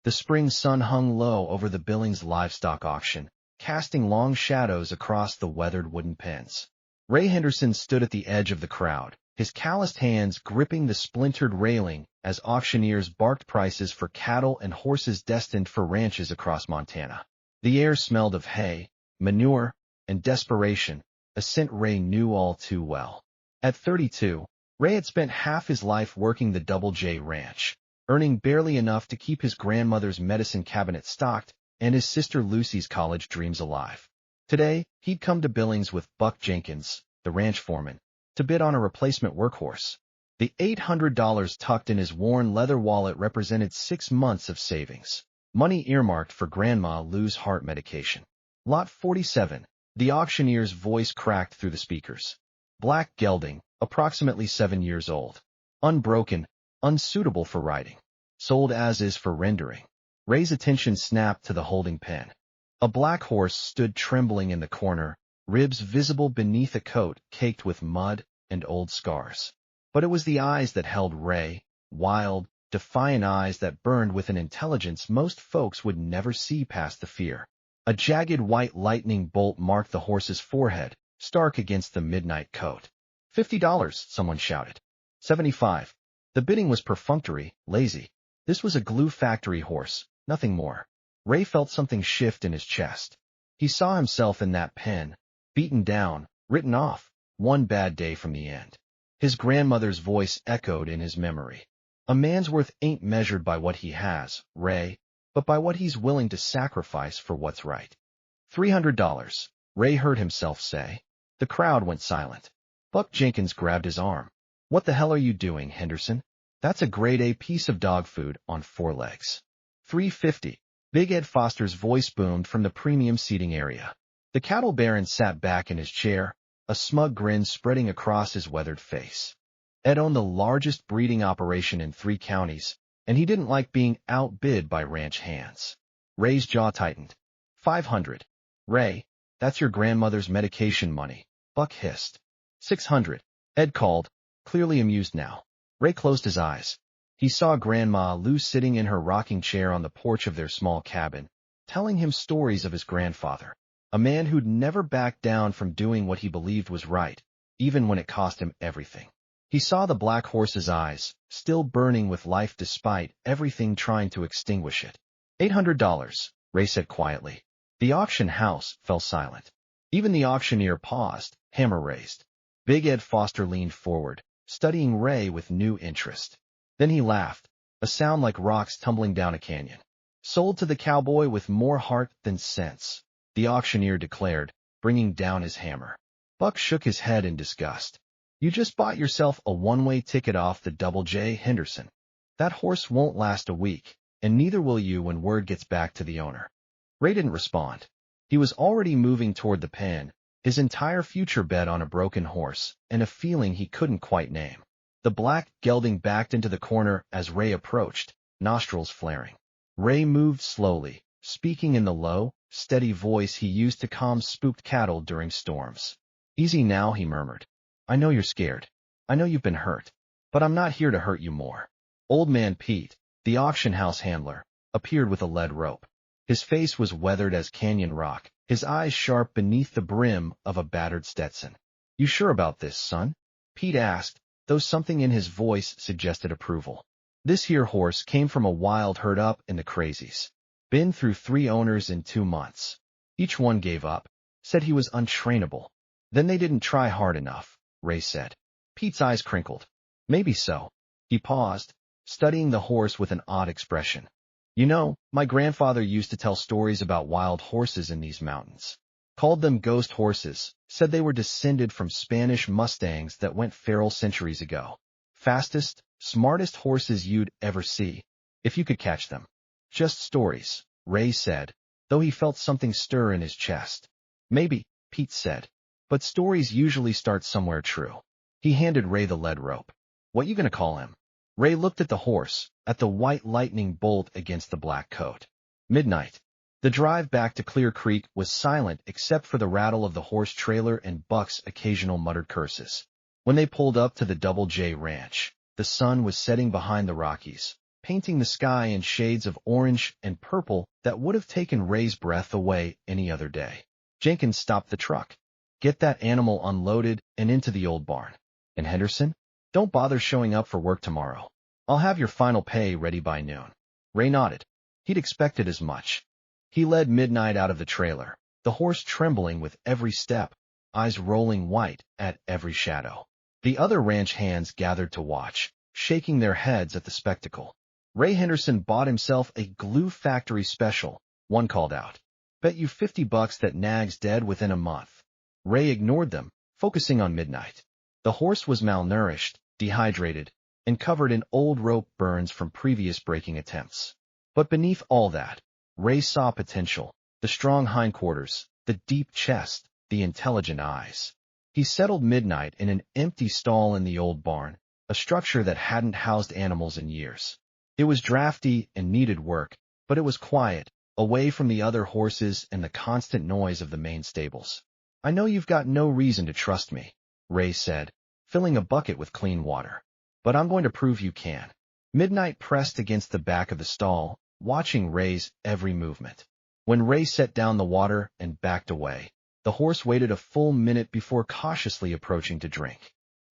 The spring sun hung low over the Billings livestock auction, casting long shadows across the weathered wooden pens. Ray Henderson stood at the edge of the crowd, his calloused hands gripping the splintered railing as auctioneers barked prices for cattle and horses destined for ranches across Montana. The air smelled of hay, manure, and desperation, a scent Ray knew all too well. At 32, Ray had spent half his life working the Double J Ranch, earning barely enough to keep his grandmother's medicine cabinet stocked and his sister Lucy's college dreams alive. Today, he'd come to Billings with Buck Jenkins, the ranch foreman, to bid on a replacement workhorse. The $800 tucked in his worn leather wallet represented 6 months of savings, money earmarked for Grandma Lou's heart medication. Lot 47, the auctioneer's voice cracked through the speakers. Black gelding, approximately 7 years old. Unbroken, unsuitable for riding. Sold as is for rendering. Ray's attention snapped to the holding pen. A black horse stood trembling in the corner, ribs visible beneath a coat caked with mud and old scars. But it was the eyes that held Ray, wild, defiant eyes that burned with an intelligence most folks would never see past the fear. A jagged white lightning bolt marked the horse's forehead, stark against the midnight coat. $50, someone shouted. 75. The bidding was perfunctory, lazy. This was a glue factory horse, nothing more. Ray felt something shift in his chest. He saw himself in that pen, beaten down, written off, one bad day from the end. His grandmother's voice echoed in his memory. A man's worth ain't measured by what he has, Ray, but by what he's willing to sacrifice for what's right. $300, Ray heard himself say. The crowd went silent. Buck Jenkins grabbed his arm. What the hell are you doing, Henderson? That's a grade A piece of dog food on 4 legs. $350. Big Ed Foster's voice boomed from the premium seating area. The cattle baron sat back in his chair, a smug grin spreading across his weathered face. Ed owned the largest breeding operation in 3 counties, and he didn't like being outbid by ranch hands. Ray's jaw tightened. 500. Ray, that's your grandmother's medication money, Buck hissed. 600. Ed called, clearly amused now. Ray closed his eyes. He saw Grandma Lou sitting in her rocking chair on the porch of their small cabin, telling him stories of his grandfather, a man who'd never backed down from doing what he believed was right, even when it cost him everything. He saw the black horse's eyes, still burning with life despite everything trying to extinguish it. $800, Ray said quietly. The auction house fell silent. Even the auctioneer paused, hammer raised. Big Ed Foster leaned forward, studying Ray with new interest. Then he laughed, a sound like rocks tumbling down a canyon. Sold to the cowboy with more heart than sense, the auctioneer declared, bringing down his hammer. Buck shook his head in disgust. You just bought yourself a one-way ticket off the Double J Henderson. That horse won't last a week, and neither will you when word gets back to the owner. Ray didn't respond. He was already moving toward the pen, his entire future bet on a broken horse, and a feeling he couldn't quite name. The black gelding backed into the corner as Ray approached, nostrils flaring. Ray moved slowly, speaking in the low, steady voice he used to calm spooked cattle during storms. Easy now, he murmured. I know you're scared. I know you've been hurt. But I'm not here to hurt you more. Old Man Pete, the auction house handler, appeared with a lead rope. His face was weathered as canyon rock, his eyes sharp beneath the brim of a battered Stetson. You sure about this, son? Pete asked, though something in his voice suggested approval. This here horse came from a wild herd up in the Crazies. Been through 3 owners in 2 months. Each one gave up, said he was untrainable. Then they didn't try hard enough, Ray said. Pete's eyes crinkled. Maybe so. He paused, studying the horse with an odd expression. You know, my grandfather used to tell stories about wild horses in these mountains. Called them ghost horses, said they were descended from Spanish Mustangs that went feral centuries ago. Fastest, smartest horses you'd ever see, if you could catch them. Just stories, Ray said, though he felt something stir in his chest. Maybe, Pete said, but stories usually start somewhere true. He handed Ray the lead rope. What you gonna call him? Ray looked at the horse, at the white lightning bolt against the black coat. Midnight. The drive back to Clear Creek was silent except for the rattle of the horse trailer and Buck's occasional muttered curses. When they pulled up to the Double J Ranch, the sun was setting behind the Rockies, painting the sky in shades of orange and purple that would have taken Ray's breath away any other day. Jenkins stopped the truck. Get that animal unloaded and into the old barn. And Henderson, don't bother showing up for work tomorrow. I'll have your final pay ready by noon. Ray nodded. He'd expected as much. He led Midnight out of the trailer, the horse trembling with every step, eyes rolling white at every shadow. The other ranch hands gathered to watch, shaking their heads at the spectacle. Ray Henderson bought himself a glue factory special, one called out. Bet you $50 that Nag's dead within a month. Ray ignored them, focusing on Midnight. The horse was malnourished, dehydrated, and covered in old rope burns from previous breaking attempts. But beneath all that, Ray saw potential, the strong hindquarters, the deep chest, the intelligent eyes. He settled Midnight in an empty stall in the old barn, a structure that hadn't housed animals in years. It was drafty and needed work, but it was quiet, away from the other horses and the constant noise of the main stables. I know you've got no reason to trust me, Ray said, filling a bucket with clean water. But I'm going to prove you can. Midnight pressed against the back of the stall, watching Ray's every movement. When Ray set down the water and backed away, the horse waited a full minute before cautiously approaching to drink.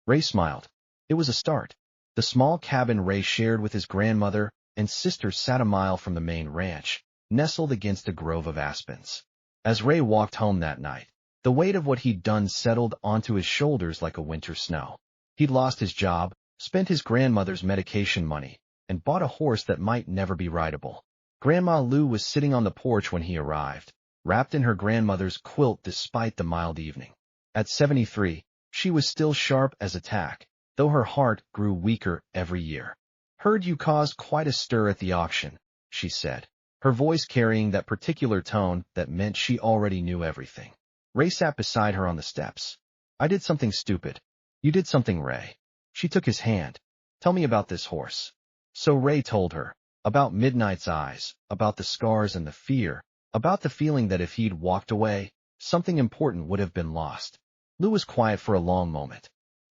Ray smiled. It was a start. The small cabin Ray shared with his grandmother and sister sat a mile from the main ranch, nestled against a grove of aspens. As Ray walked home that night, the weight of what he'd done settled onto his shoulders like a winter snow. He'd lost his job, spent his grandmother's medication money, and bought a horse that might never be rideable. Grandma Lou was sitting on the porch when he arrived, wrapped in her grandmother's quilt despite the mild evening. At 73, she was still sharp as a tack, though her heart grew weaker every year. Heard you caused quite a stir at the auction, she said, her voice carrying that particular tone that meant she already knew everything. Ray sat beside her on the steps. I did something stupid. You did something, Ray. She took his hand. Tell me about this horse. So Ray told her, about Midnight's eyes, about the scars and the fear, about the feeling that if he'd walked away, something important would have been lost. Lou was quiet for a long moment.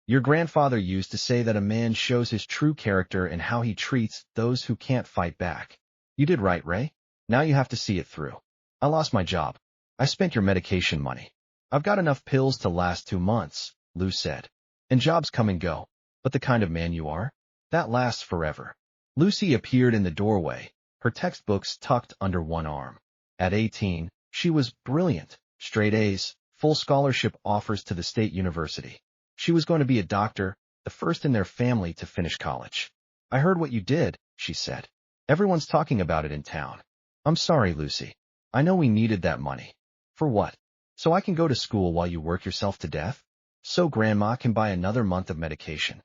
Your grandfather used to say that a man shows his true character in how he treats those who can't fight back. You did right, Ray. Now you have to see it through. I lost my job. I spent your medication money. I've got enough pills to last 2 months, Lou said. And jobs come and go. But the kind of man you are, that lasts forever. Lucy appeared in the doorway, her textbooks tucked under one arm. At 18, she was brilliant, straight A's, full scholarship offers to the state university. She was going to be a doctor, the first in their family to finish college. I heard what you did, she said. Everyone's talking about it in town. I'm sorry, Lucy. I know we needed that money. For what? So I can go to school while you work yourself to death? So Grandma can buy another month of medication.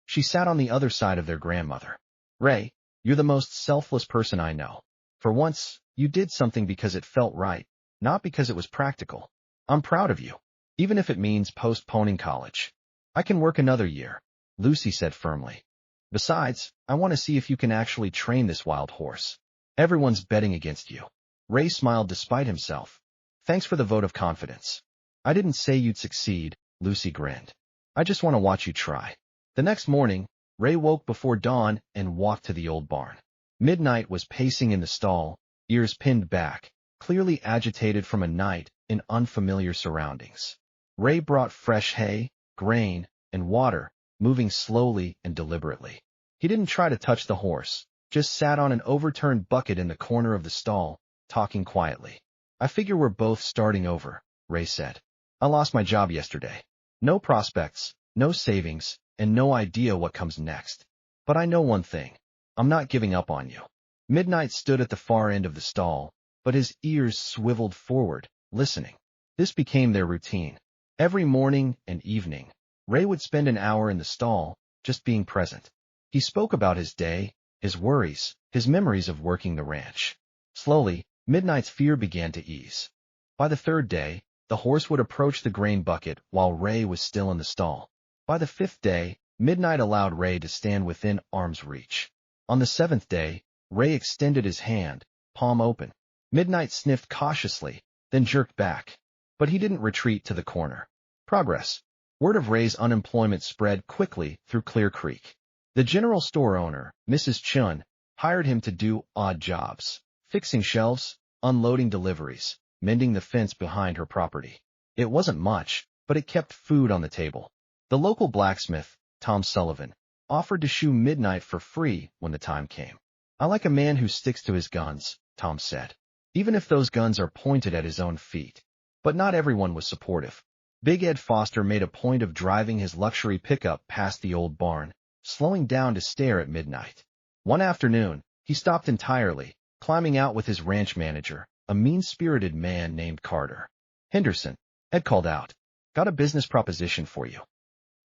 She sat on the other side of their grandmother. Ray, you're the most selfless person I know. For once, you did something because it felt right, not because it was practical. I'm proud of you, even if it means postponing college. I can work another year, Lucy said firmly. Besides, I want to see if you can actually train this wild horse. Everyone's betting against you. Ray smiled despite himself. Thanks for the vote of confidence. I didn't say you'd succeed, Lucy grinned. I just want to watch you try. The next morning, Ray woke before dawn and walked to the old barn. Midnight was pacing in the stall, ears pinned back, clearly agitated from a night in unfamiliar surroundings. Ray brought fresh hay, grain, and water, moving slowly and deliberately. He didn't try to touch the horse, just sat on an overturned bucket in the corner of the stall, talking quietly. I figure we're both starting over, Ray said. I lost my job yesterday. No prospects, no savings, and no idea what comes next. But I know one thing. I'm not giving up on you. Midnight stood at the far end of the stall, but his ears swiveled forward, listening. This became their routine. Every morning and evening, Ray would spend an hour in the stall, just being present. He spoke about his day, his worries, his memories of working the ranch. Slowly, Midnight's fear began to ease. By the 3rd day, the horse would approach the grain bucket while Ray was still in the stall. By the 5th day, Midnight allowed Ray to stand within arm's reach. On the 7th day, Ray extended his hand, palm open. Midnight sniffed cautiously, then jerked back. But he didn't retreat to the corner. Progress. Word of Ray's unemployment spread quickly through Clear Creek. The general store owner, Mrs. Chun, hired him to do odd jobs, fixing shelves, unloading deliveries, mending the fence behind her property. It wasn't much, but it kept food on the table. The local blacksmith, Tom Sullivan, offered to shoe Midnight for free when the time came. I like a man who sticks to his guns, Tom said, even if those guns are pointed at his own feet. But not everyone was supportive. Big Ed Foster made a point of driving his luxury pickup past the old barn, slowing down to stare at Midnight. One afternoon, he stopped entirely, climbing out with his ranch manager, a mean-spirited man named Carter. "Henderson," Ed called out, "got a business proposition for you."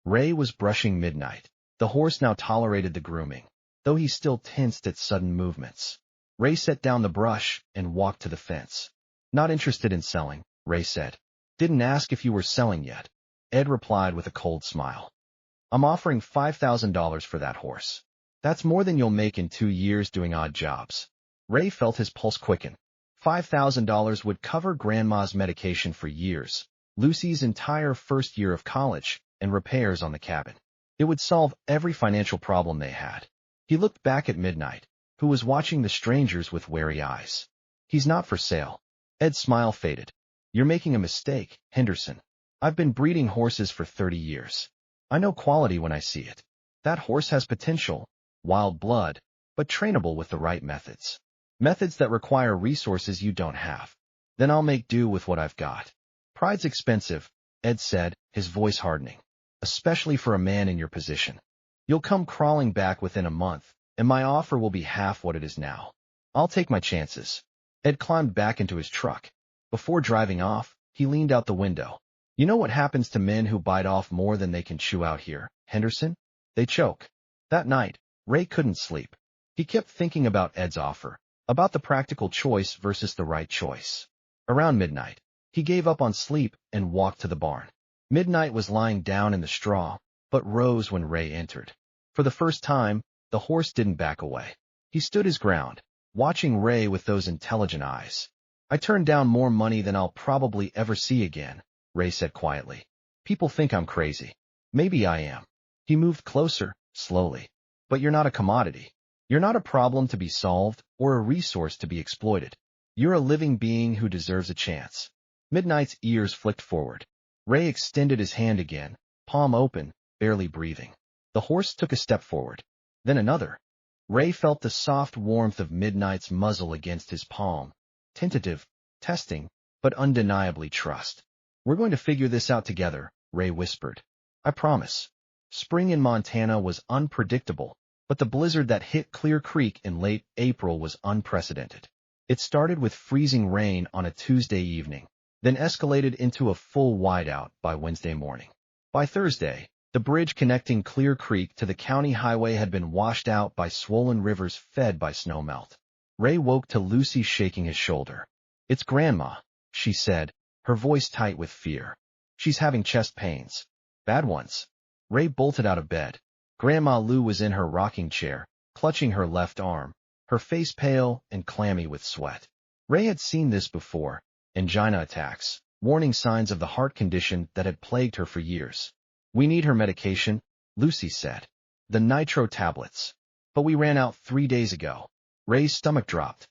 Ray was brushing Midnight. The horse now tolerated the grooming, though he still tensed at sudden movements. Ray set down the brush and walked to the fence. "Not interested in selling," Ray said. "Didn't ask if you were selling yet." Ed replied with a cold smile. "I'm offering $5,000 for that horse. That's more than you'll make in 2 years doing odd jobs." Ray felt his pulse quicken. $5,000 would cover Grandma's medication for years, Lucy's entire first year of college, and repairs on the cabin. It would solve every financial problem they had. He looked back at Midnight, who was watching the strangers with wary eyes. "He's not for sale." Ed's smile faded. "You're making a mistake, Henderson. I've been breeding horses for 30 years. I know quality when I see it. That horse has potential, wild blood, but trainable with the right methods. Methods that require resources you don't have. Then I'll make do with what I've got." "Pride's expensive," Ed said, his voice hardening, "especially for a man in your position. You'll come crawling back within a month, and my offer will be half what it is now. I'll take my chances." Ed climbed back into his truck. Before driving off, he leaned out the window. "You know what happens to men who bite off more than they can chew out here, Henderson? They choke." That night, Ray couldn't sleep. He kept thinking about Ed's offer, about the practical choice versus the right choice. Around midnight, he gave up on sleep and walked to the barn. Midnight was lying down in the straw, but rose when Ray entered. For the first time, the horse didn't back away. He stood his ground, watching Ray with those intelligent eyes. "I turned down more money than I'll probably ever see again," Ray said quietly. "People think I'm crazy. Maybe I am." He moved closer, slowly. "But you're not a commodity. You're not a problem to be solved or a resource to be exploited. You're a living being who deserves a chance." Midnight's ears flicked forward. Ray extended his hand again, palm open, barely breathing. The horse took a step forward, then another. Ray felt the soft warmth of Midnight's muzzle against his palm. Tentative, testing, but undeniably trust. "We're going to figure this out together," Ray whispered. "I promise." Spring in Montana was unpredictable, but the blizzard that hit Clear Creek in late April was unprecedented. It started with freezing rain on a Tuesday evening, then escalated into a full whiteout by Wednesday morning. By Thursday, the bridge connecting Clear Creek to the county highway had been washed out by swollen rivers fed by snowmelt. Ray woke to Lucy shaking his shoulder. "It's Grandma," she said, her voice tight with fear. "She's having chest pains. Bad ones." Ray bolted out of bed. Grandma Lou was in her rocking chair, clutching her left arm, her face pale and clammy with sweat. Ray had seen this before, angina attacks, warning signs of the heart condition that had plagued her for years. "We need her medication," Lucy said. "The nitro tablets. But we ran out 3 days ago." Ray's stomach dropped.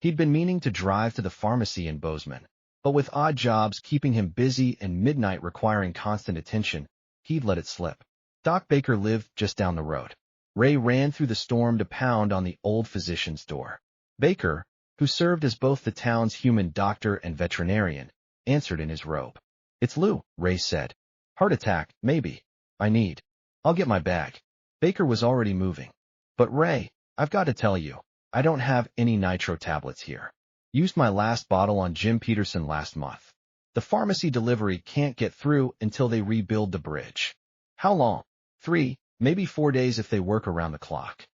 He'd been meaning to drive to the pharmacy in Bozeman, but with odd jobs keeping him busy and midnight requiring constant attention, he'd let it slip. Doc Baker lived just down the road. Ray ran through the storm to pound on the old physician's door. Baker, who served as both the town's human doctor and veterinarian, answered in his robe. "It's Lou," Ray said. "Heart attack, maybe. I'll get my bag." Baker was already moving. "But Ray, I've got to tell you, I don't have any nitro tablets here. Used my last bottle on Jim Peterson last month. The pharmacy delivery can't get through until they rebuild the bridge." "How long?" 3, maybe 4 days if they work around the clock."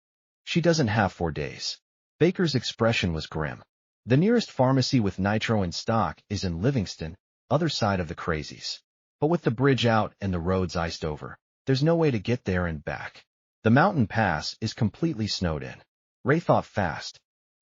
"She doesn't have 4 days." Baker's expression was grim. "The nearest pharmacy with nitro in stock is in Livingston, other side of the Crazies. But with the bridge out and the roads iced over, there's no way to get there and back. The mountain pass is completely snowed in." Ray thought fast.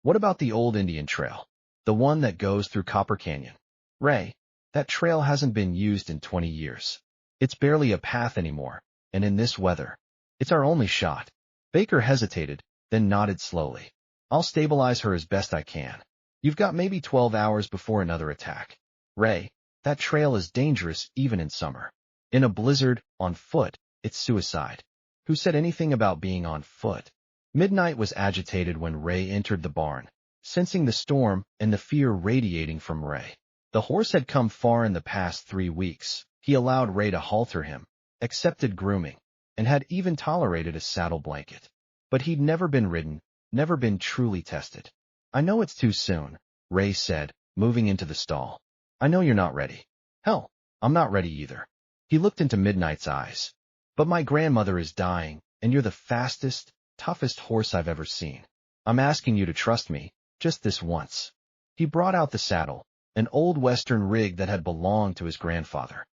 "What about the old Indian Trail? The one that goes through Copper Canyon?" "Ray, that trail hasn't been used in 20 years. It's barely a path anymore, and in this weather, it's our only shot." Baker hesitated, then nodded slowly. I'll stabilize her as best I can. You've got maybe 12 hours before another attack. Ray, that trail is dangerous even in summer. In a blizzard, on foot, it's suicide. Who said anything about being on foot? Midnight was agitated when Ray entered the barn, sensing the storm and the fear radiating from Ray. The horse had come far in the past 3 weeks. He allowed Ray to halter him, accepted grooming, and had even tolerated a saddle blanket. But he'd never been ridden, never been truly tested. I know it's too soon, Ray said, moving into the stall. I know you're not ready. Hell, I'm not ready either. He looked into Midnight's eyes. But my grandmother is dying, and you're the fastest, toughest horse I've ever seen. I'm asking you to trust me, just this once. He brought out the saddle, an old Western rig that had belonged to his grandfather.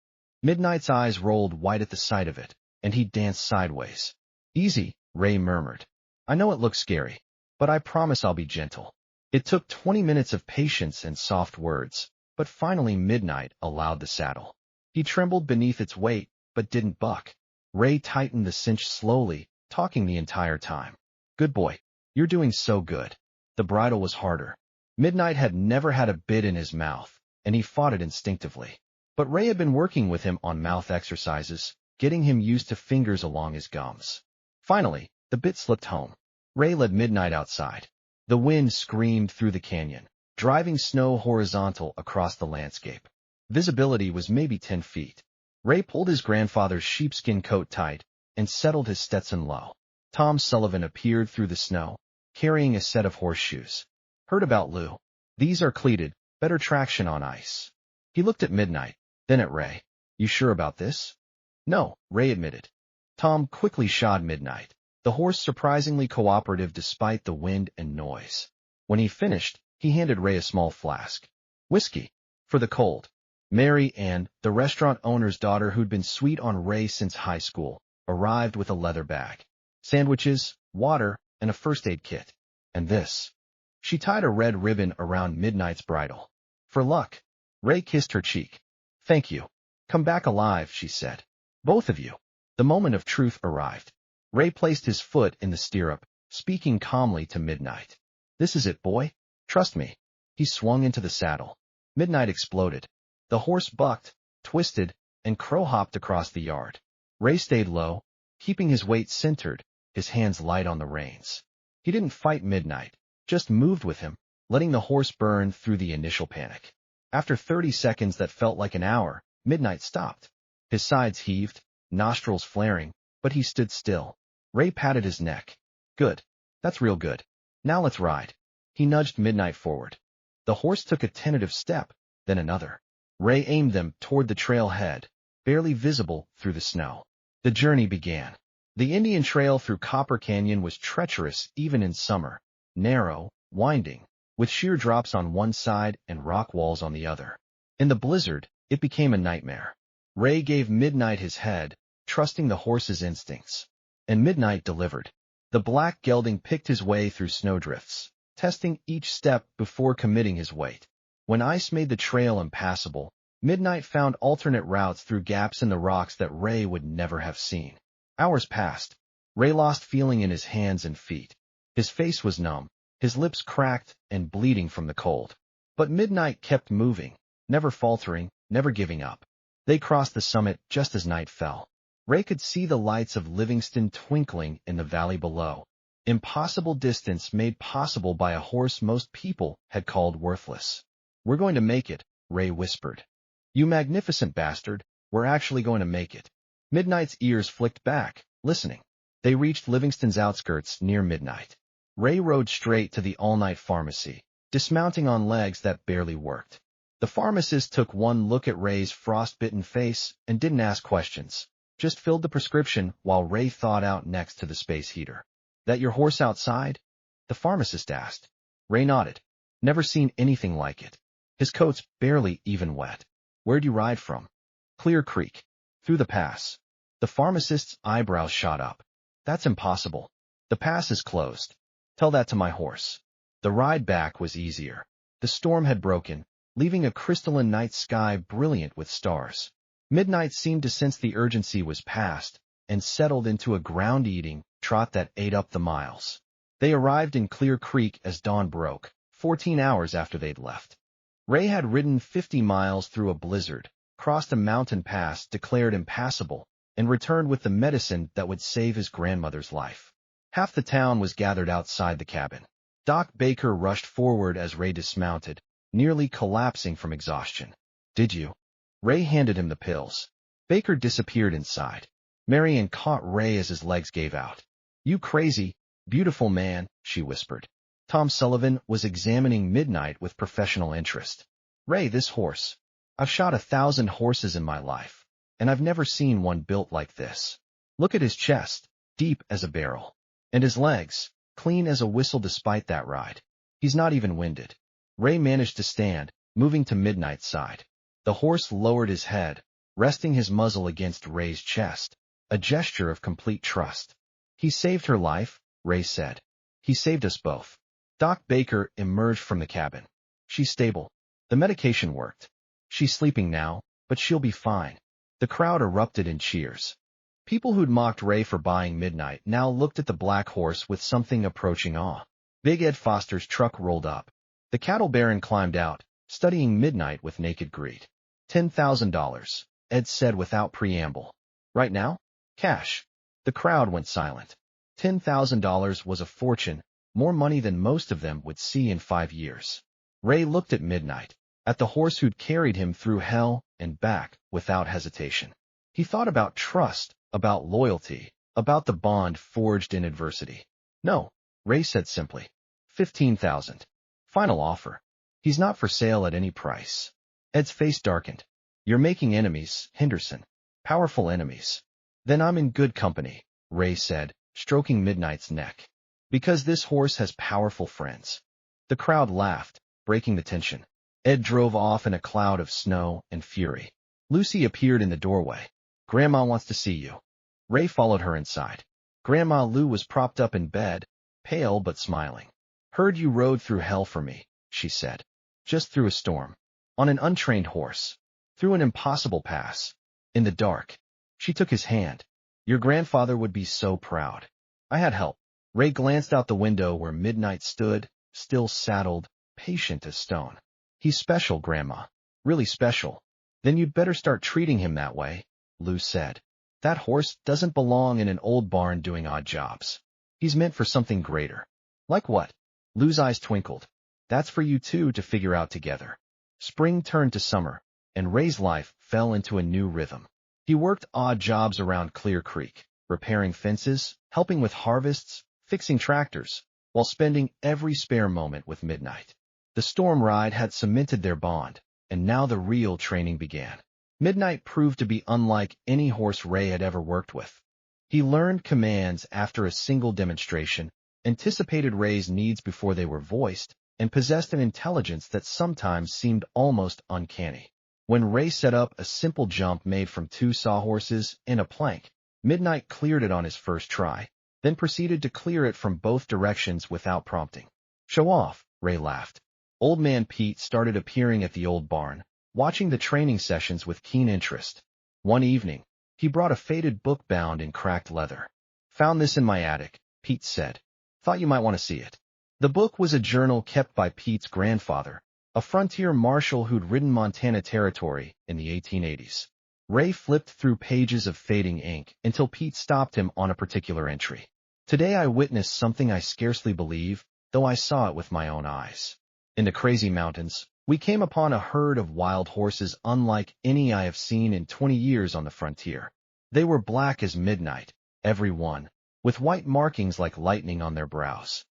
Midnight's eyes rolled wide at the sight of it, and he danced sideways. Easy, Ray murmured. I know it looks scary, but I promise I'll be gentle. It took 20 minutes of patience and soft words, but finally Midnight allowed the saddle. He trembled beneath its weight, but didn't buck. Ray tightened the cinch slowly, talking the entire time. Good boy. You're doing so good. The bridle was harder. Midnight had never had a bit in his mouth, and he fought it instinctively. But Ray had been working with him on mouth exercises, getting him used to fingers along his gums. Finally, the bit slipped home. Ray led Midnight outside. The wind screamed through the canyon, driving snow horizontal across the landscape. Visibility was maybe 10 feet. Ray pulled his grandfather's sheepskin coat tight and settled his Stetson low. Tom Sullivan appeared through the snow, carrying a set of horseshoes. Heard about Lou. These are cleated, better traction on ice. He looked at Midnight, then at Ray. You sure about this? No, Ray admitted. Tom quickly shod Midnight, the horse surprisingly cooperative despite the wind and noise. When he finished, he handed Ray a small flask. Whiskey. For the cold. Mary Ann, the restaurant owner's daughter who'd been sweet on Ray since high school, arrived with a leather bag. Sandwiches, water, and a first aid kit. And this. She tied a red ribbon around Midnight's bridle. For luck. Ray kissed her cheek. Thank you. Come back alive, she said. Both of you. The moment of truth arrived. Ray placed his foot in the stirrup, speaking calmly to Midnight. This is it, boy. Trust me. He swung into the saddle. Midnight exploded. The horse bucked, twisted, and crow-hopped across the yard. Ray stayed low, keeping his weight centered, his hands light on the reins. He didn't fight Midnight, just moved with him, letting the horse burn through the initial panic. After 30 seconds that felt like an hour, Midnight stopped. His sides heaved, nostrils flaring, but he stood still. Ray patted his neck. Good. That's real good. Now let's ride. He nudged Midnight forward. The horse took a tentative step, then another. Ray aimed them toward the trailhead, barely visible through the snow. The journey began. The Indian Trail through Copper Canyon was treacherous even in summer, narrow, winding, with sheer drops on one side and rock walls on the other. In the blizzard, it became a nightmare. Ray gave Midnight his head, trusting the horse's instincts. And Midnight delivered. The black gelding picked his way through snowdrifts, testing each step before committing his weight. When ice made the trail impassable, Midnight found alternate routes through gaps in the rocks that Ray would never have seen. Hours passed. Ray lost feeling in his hands and feet. His face was numb, his lips cracked and bleeding from the cold. But Midnight kept moving, never faltering, never giving up. They crossed the summit just as night fell. Ray could see the lights of Livingston twinkling in the valley below. Impossible distance made possible by a horse most people had called worthless. We're going to make it, Ray whispered. You magnificent bastard, we're actually going to make it. Midnight's ears flicked back, listening. They reached Livingston's outskirts near midnight. Ray rode straight to the all-night pharmacy, dismounting on legs that barely worked. The pharmacist took one look at Ray's frost-bitten face and didn't ask questions, just filled the prescription while Ray thawed out next to the space heater. That your horse outside? The pharmacist asked. Ray nodded. Never seen anything like it. His coat's barely even wet. Where'd you ride from? Clear Creek. Through the pass. The pharmacist's eyebrows shot up. That's impossible. The pass is closed. Tell that to my horse. The ride back was easier. The storm had broken, leaving a crystalline night sky brilliant with stars. Midnight seemed to sense the urgency was past and settled into a ground-eating trot that ate up the miles. They arrived in Clear Creek as dawn broke, 14 hours after they'd left. Ray had ridden 50 miles through a blizzard, crossed a mountain pass declared impassable, and returned with the medicine that would save his grandmother's life. Half the town was gathered outside the cabin. Doc Baker rushed forward as Ray dismounted, nearly collapsing from exhaustion. "Did you?" Ray handed him the pills. Baker disappeared inside. Marion caught Ray as his legs gave out. "You crazy, beautiful man," she whispered. Tom Sullivan was examining Midnight with professional interest. "Ray, this horse. I've shot 1,000 horses in my life, and I've never seen one built like this. Look at his chest, deep as a barrel. And his legs, clean as a whistle despite that ride. He's not even winded." Ray managed to stand, moving to Midnight's side. The horse lowered his head, resting his muzzle against Ray's chest, a gesture of complete trust. "He saved her life," Ray said. "He saved us both." Doc Baker emerged from the cabin. "She's stable. The medication worked. She's sleeping now, but she'll be fine." The crowd erupted in cheers. People who'd mocked Ray for buying Midnight now looked at the black horse with something approaching awe. Big Ed Foster's truck rolled up. The cattle baron climbed out, studying Midnight with naked greed. $10,000, Ed said without preamble. "Right now? Cash." The crowd went silent. $10,000 was a fortune, more money than most of them would see in 5 years. Ray looked at Midnight, at the horse who'd carried him through hell and back without hesitation. He thought about trust, about loyalty, about the bond forged in adversity. "No," Ray said simply. 15,000. Final offer. He's not for sale at any price." Ed's face darkened. "You're making enemies, Henderson. Powerful enemies." "Then I'm in good company," Ray said, stroking Midnight's neck. "Because this horse has powerful friends." The crowd laughed, breaking the tension. Ed drove off in a cloud of snow and fury. Lucy appeared in the doorway. "Grandma wants to see you." Ray followed her inside. Grandma Lou was propped up in bed, pale but smiling. "Heard you rode through hell for me," she said. "Just through a storm. On an untrained horse. Through an impossible pass. In the dark." She took his hand. "Your grandfather would be so proud. I had help." Ray glanced out the window where Midnight stood, still saddled, patient as stone. "He's special, Grandma. Really special." "Then you'd better start treating him that way," Lou said. "That horse doesn't belong in an old barn doing odd jobs. He's meant for something greater." "Like what?" Lou's eyes twinkled. "That's for you two to figure out together." Spring turned to summer, and Ray's life fell into a new rhythm. He worked odd jobs around Clear Creek, repairing fences, helping with harvests, fixing tractors, while spending every spare moment with Midnight. The storm ride had cemented their bond, and now the real training began. Midnight proved to be unlike any horse Ray had ever worked with. He learned commands after a single demonstration, anticipated Ray's needs before they were voiced, and possessed an intelligence that sometimes seemed almost uncanny. When Ray set up a simple jump made from 2 sawhorses and a plank, Midnight cleared it on his first try, then proceeded to clear it from both directions without prompting. "Show off," Ray laughed. Old Man Pete started appearing at the old barn, watching the training sessions with keen interest. One evening, he brought a faded book bound in cracked leather. "Found this in my attic," Pete said. "Thought you might want to see it." The book was a journal kept by Pete's grandfather, a frontier marshal who'd ridden Montana Territory in the 1880s. Ray flipped through pages of fading ink until Pete stopped him on a particular entry. "Today I witnessed something I scarcely believe, though I saw it with my own eyes. In the crazy mountains, we came upon a herd of wild horses unlike any I have seen in 20 years on the frontier. They were black as midnight, every one, with white markings like lightning on their brows.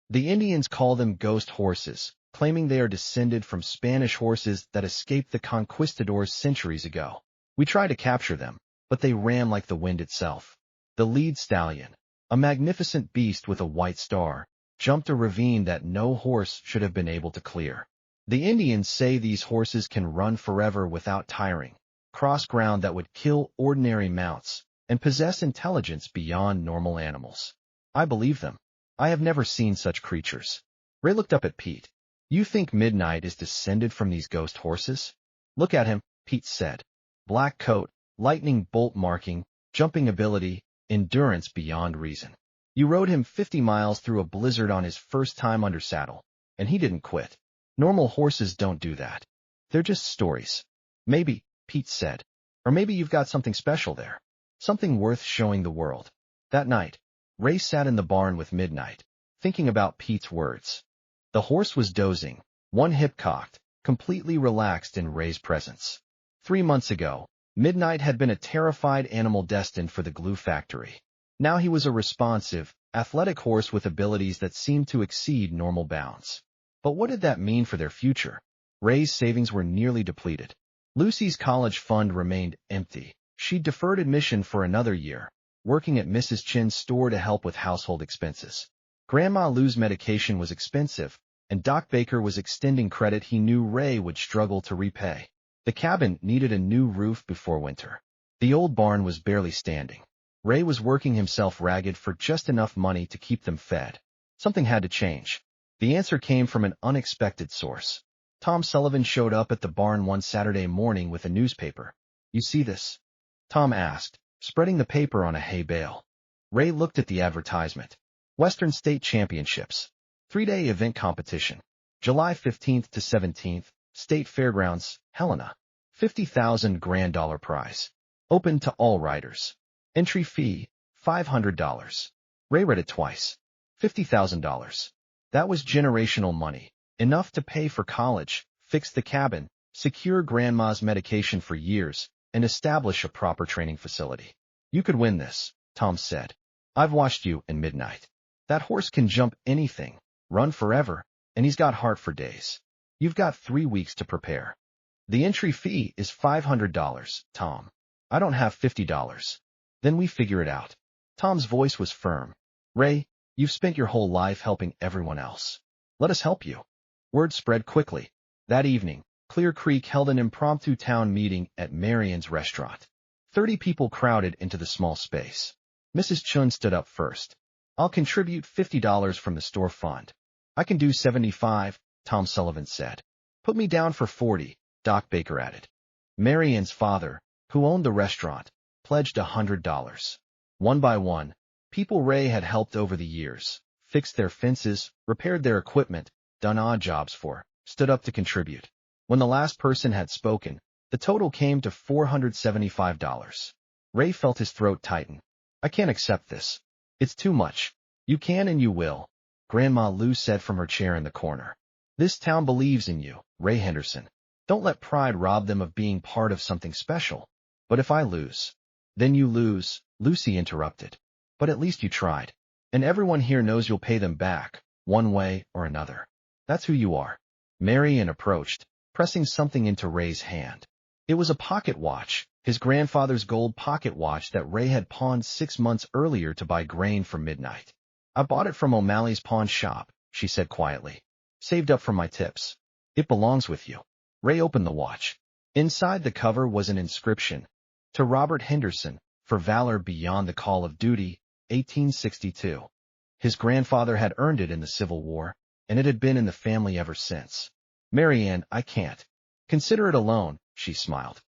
The Indians call them ghost horses, claiming they are descended from Spanish horses that escaped the conquistadors centuries ago. We tried to capture them, but they ran like the wind itself. The lead stallion, a magnificent beast with a white star, jumped a ravine that no horse should have been able to clear. The Indians say these horses can run forever without tiring, cross ground that would kill ordinary mounts, and possess intelligence beyond normal animals. I believe them. I have never seen such creatures." Ray looked up at Pete. "You think Midnight is descended from these ghost horses?" "Look at him," Pete said. "Black coat, lightning bolt marking, jumping ability, endurance beyond reason. You rode him 50 miles through a blizzard on his first time under saddle, and he didn't quit. Normal horses don't do that. They're just stories. Maybe, Pete said. Or maybe you've got something special there. Something worth showing the world. That night, Ray sat in the barn with Midnight, thinking about Pete's words. The horse was dozing, one hip cocked, completely relaxed in Ray's presence. 3 months ago, Midnight had been a terrified animal destined for the glue factory. Now he was a responsive, athletic horse with abilities that seemed to exceed normal bounds. But what did that mean for their future? Ray's savings were nearly depleted. Lucy's college fund remained empty. She'd deferred admission for another year, working at Mrs. Chin's store to help with household expenses. Grandma Lou's medication was expensive, and Doc Baker was extending credit he knew Ray would struggle to repay. The cabin needed a new roof before winter. The old barn was barely standing. Ray was working himself ragged for just enough money to keep them fed. Something had to change. The answer came from an unexpected source. Tom Sullivan showed up at the barn one Saturday morning with a newspaper. "You see this?" Tom asked, spreading the paper on a hay bale. Ray looked at the advertisement. Western State Championships. 3-day event competition. July 15th to 17th, State Fairgrounds, Helena. $50,000 grand prize. Open to all riders. Entry fee, $500. Ray read it twice. $50,000. That was generational money. Enough to pay for college, fix the cabin, secure Grandma's medication for years, and establish a proper training facility. "You could win this," Tom said. "I've watched you and Midnight. That horse can jump anything, run forever, and he's got heart for days. You've got 3 weeks to prepare. The entry fee is $500, Tom. I don't have $50. Then we figure it out." Tom's voice was firm. "Ray, you've spent your whole life helping everyone else. Let us help you." Word spread quickly. That evening, Clear Creek held an impromptu town meeting at Marion's restaurant. 30 people crowded into the small space. Mrs. Chun stood up first. "I'll contribute $50 from the store fund." "I can do 75, Tom Sullivan said. "Put me down for 40, Doc Baker added. Marion's father, who owned the restaurant, pledged $100. One by one, people Ray had helped over the years, fixed their fences, repaired their equipment, done odd jobs for, stood up to contribute. When the last person had spoken, the total came to $475. Ray felt his throat tighten. "I can't accept this. It's too much." "You can and you will," Grandma Lou said from her chair in the corner. "This town believes in you, Ray Henderson. Don't let pride rob them of being part of something special." "But if I lose?" "Then you lose," Lucy interrupted. "But at least you tried. And everyone here knows you'll pay them back, one way or another. That's who you are." Marion approached, pressing something into Ray's hand. It was a pocket watch, his grandfather's gold pocket watch that Ray had pawned 6 months earlier to buy grain for Midnight. "I bought it from O'Malley's pawn shop," she said quietly. "Saved up from my tips. It belongs with you." Ray opened the watch. Inside the cover was an inscription. "To Robert Henderson, for valor beyond the call of duty, 1862. His grandfather had earned it in the Civil War, and it had been in the family ever since. "Marianne, I can't." "Consider it a loan," she smiled.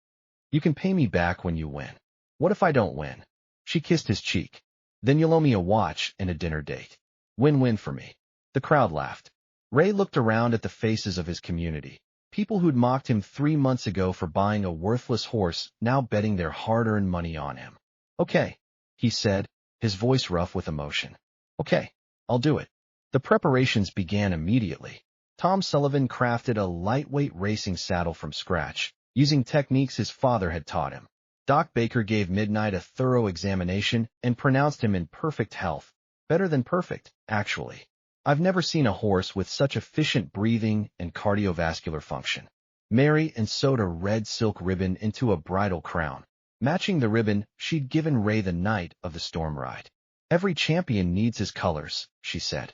"You can pay me back when you win." "What if I don't win?" She kissed his cheek. "Then you'll owe me a watch and a dinner date. Win-win for me." The crowd laughed. Ray looked around at the faces of his community. People who'd mocked him 3 months ago for buying a worthless horse, now betting their hard-earned money on him. "Okay," he said, his voice rough with emotion. "Okay, I'll do it." The preparations began immediately. Tom Sullivan crafted a lightweight racing saddle from scratch, using techniques his father had taught him. Doc Baker gave Midnight a thorough examination and pronounced him in perfect health. Better than perfect, actually. "I've never seen a horse with such efficient breathing and cardiovascular function." Mary and sewed a red silk ribbon into a bridal crown, matching the ribbon she'd given Ray the night of the storm ride. "Every champion needs his colors," she said.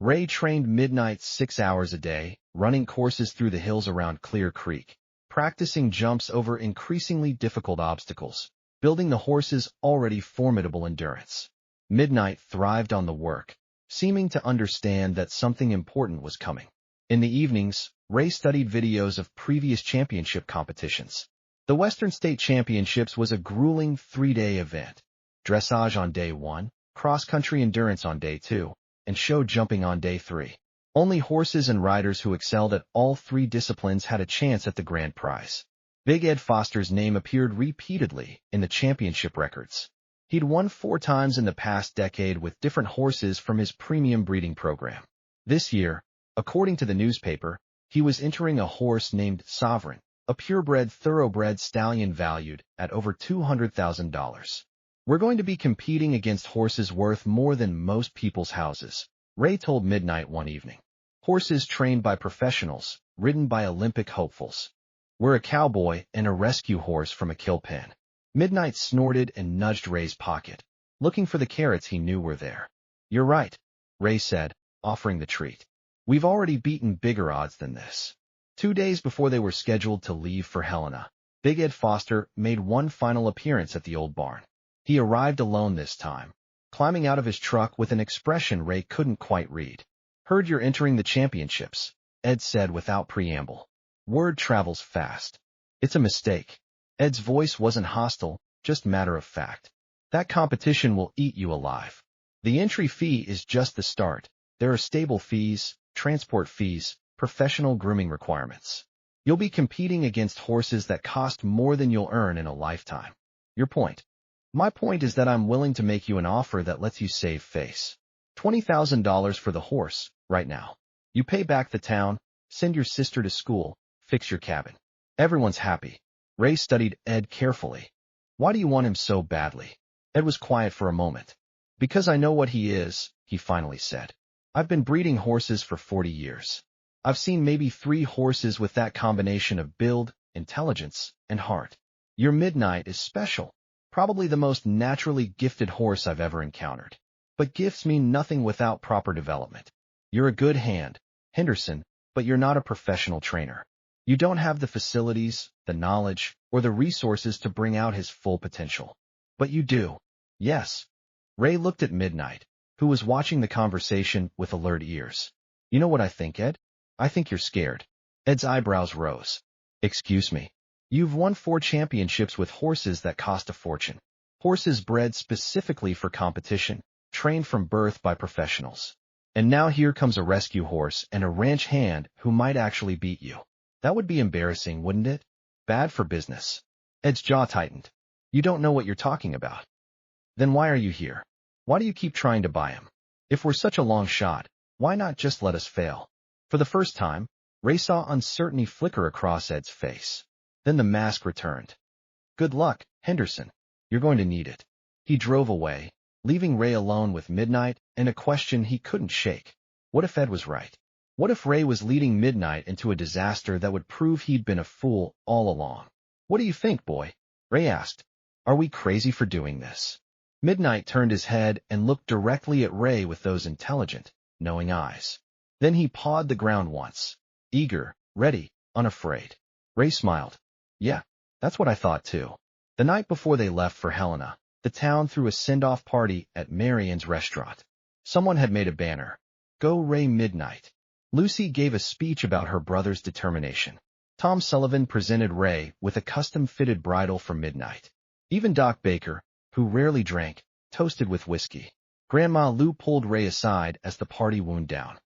Ray trained Midnight 6 hours a day, running courses through the hills around Clear Creek, practicing jumps over increasingly difficult obstacles, building the horse's already formidable endurance. Midnight thrived on the work, seeming to understand that something important was coming. In the evenings, Ray studied videos of previous championship competitions. The Western State Championships was a grueling 3-day event. Dressage on day 1, cross-country endurance on day 2, and show jumping on day 3. Only horses and riders who excelled at all 3 disciplines had a chance at the grand prize. Big Ed Foster's name appeared repeatedly in the championship records. He'd won 4 times in the past decade with different horses from his premium breeding program. This year, according to the newspaper, he was entering a horse named Sovereign, a purebred thoroughbred stallion valued at over $200,000. We're going to be competing against horses worth more than most people's houses, Ray told Midnight one evening. Horses trained by professionals, ridden by Olympic hopefuls. We're a cowboy and a rescue horse from a kill pen. Midnight snorted and nudged Ray's pocket, looking for the carrots he knew were there. You're right, Ray said, offering the treat. We've already beaten bigger odds than this. 2 days before they were scheduled to leave for Helena, Big Ed Foster made one final appearance at the old barn. He arrived alone this time, climbing out of his truck with an expression Ray couldn't quite read. Heard you're entering the championships, Ed said without preamble. Word travels fast. It's a mistake. Ed's voice wasn't hostile, just matter of fact. That competition will eat you alive. The entry fee is just the start. There are stable fees, transport fees, professional grooming requirements. You'll be competing against horses that cost more than you'll earn in a lifetime. Your point? My point is that I'm willing to make you an offer that lets you save face. $20,000 for the horse, right now. You pay back the town, send your sister to school, fix your cabin. Everyone's happy. Ray studied Ed carefully. Why do you want him so badly? Ed was quiet for a moment. Because I know what he is, he finally said. I've been breeding horses for 40 years. I've seen maybe 3 horses with that combination of build, intelligence, and heart. Your Midnight is special. Probably the most naturally gifted horse I've ever encountered. But gifts mean nothing without proper development. You're a good hand, Henderson, but you're not a professional trainer. You don't have the facilities, the knowledge, or the resources to bring out his full potential. But you do. Yes. Ray looked at Midnight, who was watching the conversation with alert ears. You know what I think, Ed? I think you're scared. Ed's eyebrows rose. Excuse me. You've won 4 championships with horses that cost a fortune. Horses bred specifically for competition, trained from birth by professionals. And now here comes a rescue horse and a ranch hand who might actually beat you. That would be embarrassing, wouldn't it? Bad for business. Ed's jaw tightened. You don't know what you're talking about. Then why are you here? Why do you keep trying to buy him? If we're such a long shot, why not just let us fail? For the first time, Ray saw uncertainty flicker across Ed's face. Then the mask returned. Good luck, Henderson. You're going to need it. He drove away, leaving Ray alone with Midnight and a question he couldn't shake. What if Ed was right? What if Ray was leading Midnight into a disaster that would prove he'd been a fool all along? What do you think, boy? Ray asked. Are we crazy for doing this? Midnight turned his head and looked directly at Ray with those intelligent, knowing eyes. Then he pawed the ground once. Eager, ready, unafraid. Ray smiled. Yeah, that's what I thought too. The night before they left for Helena, the town threw a send-off party at Marian's restaurant. Someone had made a banner. Go Ray Midnight. Lucy gave a speech about her brother's determination. Tom Sullivan presented Ray with a custom-fitted bridle for Midnight. Even Doc Baker, who rarely drank, toasted with whiskey. Grandma Lou pulled Ray aside as the party wound down.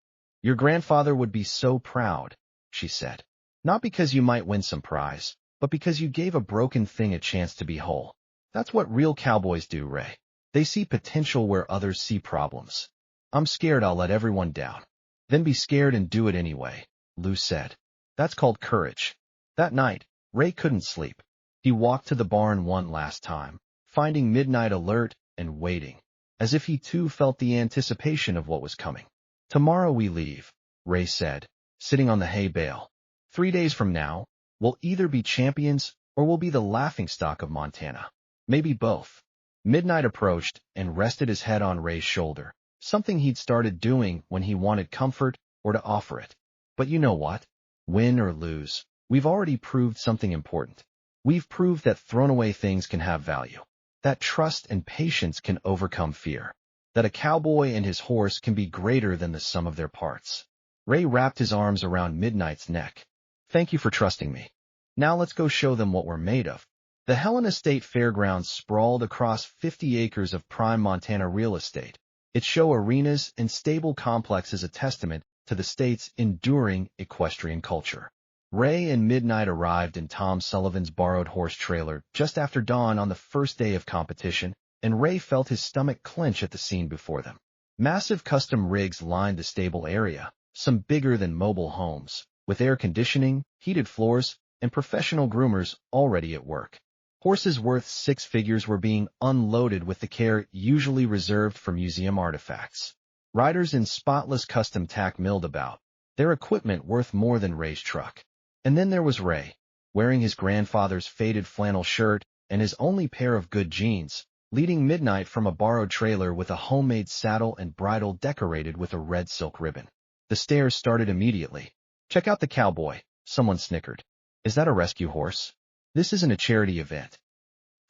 Your grandfather would be so proud, she said. Not because you might win some prize, but because you gave a broken thing a chance to be whole. That's what real cowboys do, Ray. They see potential where others see problems. I'm scared I'll let everyone down. Then be scared and do it anyway, Lou said. That's called courage. That night, Ray couldn't sleep. He walked to the barn one last time, finding Midnight alert and waiting, as if he too felt the anticipation of what was coming. Tomorrow we leave, Ray said, sitting on the hay bale. 3 days from now, we'll either be champions or we'll be the laughingstock of Montana. Maybe both. Midnight approached and rested his head on Ray's shoulder, something he'd started doing when he wanted comfort or to offer it. But you know what? Win or lose, we've already proved something important. We've proved that thrown-away things can have value, that trust and patience can overcome fear, that a cowboy and his horse can be greater than the sum of their parts. Ray wrapped his arms around Midnight's neck. Thank you for trusting me. Now let's go show them what we're made of. The Helena State Fairgrounds sprawled across 50 acres of prime Montana real estate. Its show arenas and stable complexes a testament to the state's enduring equestrian culture. Ray and Midnight arrived in Tom Sullivan's borrowed horse trailer just after dawn on the first day of competition, and Ray felt his stomach clench at the scene before them. Massive custom rigs lined the stable area, some bigger than mobile homes, with air conditioning, heated floors, and professional groomers already at work. Horses worth six figures were being unloaded with the care usually reserved for museum artifacts. Riders in spotless custom tack milled about, their equipment worth more than Ray's truck. And then there was Ray, wearing his grandfather's faded flannel shirt and his only pair of good jeans, leading Midnight from a borrowed trailer with a homemade saddle and bridle decorated with a red silk ribbon. The stares started immediately. "Check out the cowboy," someone snickered. "Is that a rescue horse? This isn't a charity event."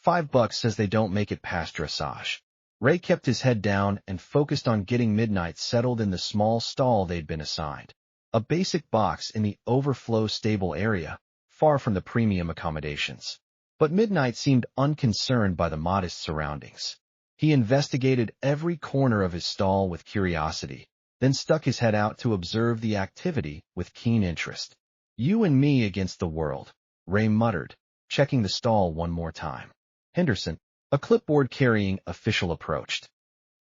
$5 says they don't make it past dressage. Ray kept his head down and focused on getting Midnight settled in the small stall they'd been assigned. A basic box in the overflow stable area, far from the premium accommodations. But Midnight seemed unconcerned by the modest surroundings. He investigated every corner of his stall with curiosity, then stuck his head out to observe the activity with keen interest. "You and me against the world," Ray muttered, checking the stall one more time. Henderson, a clipboard-carrying official, approached.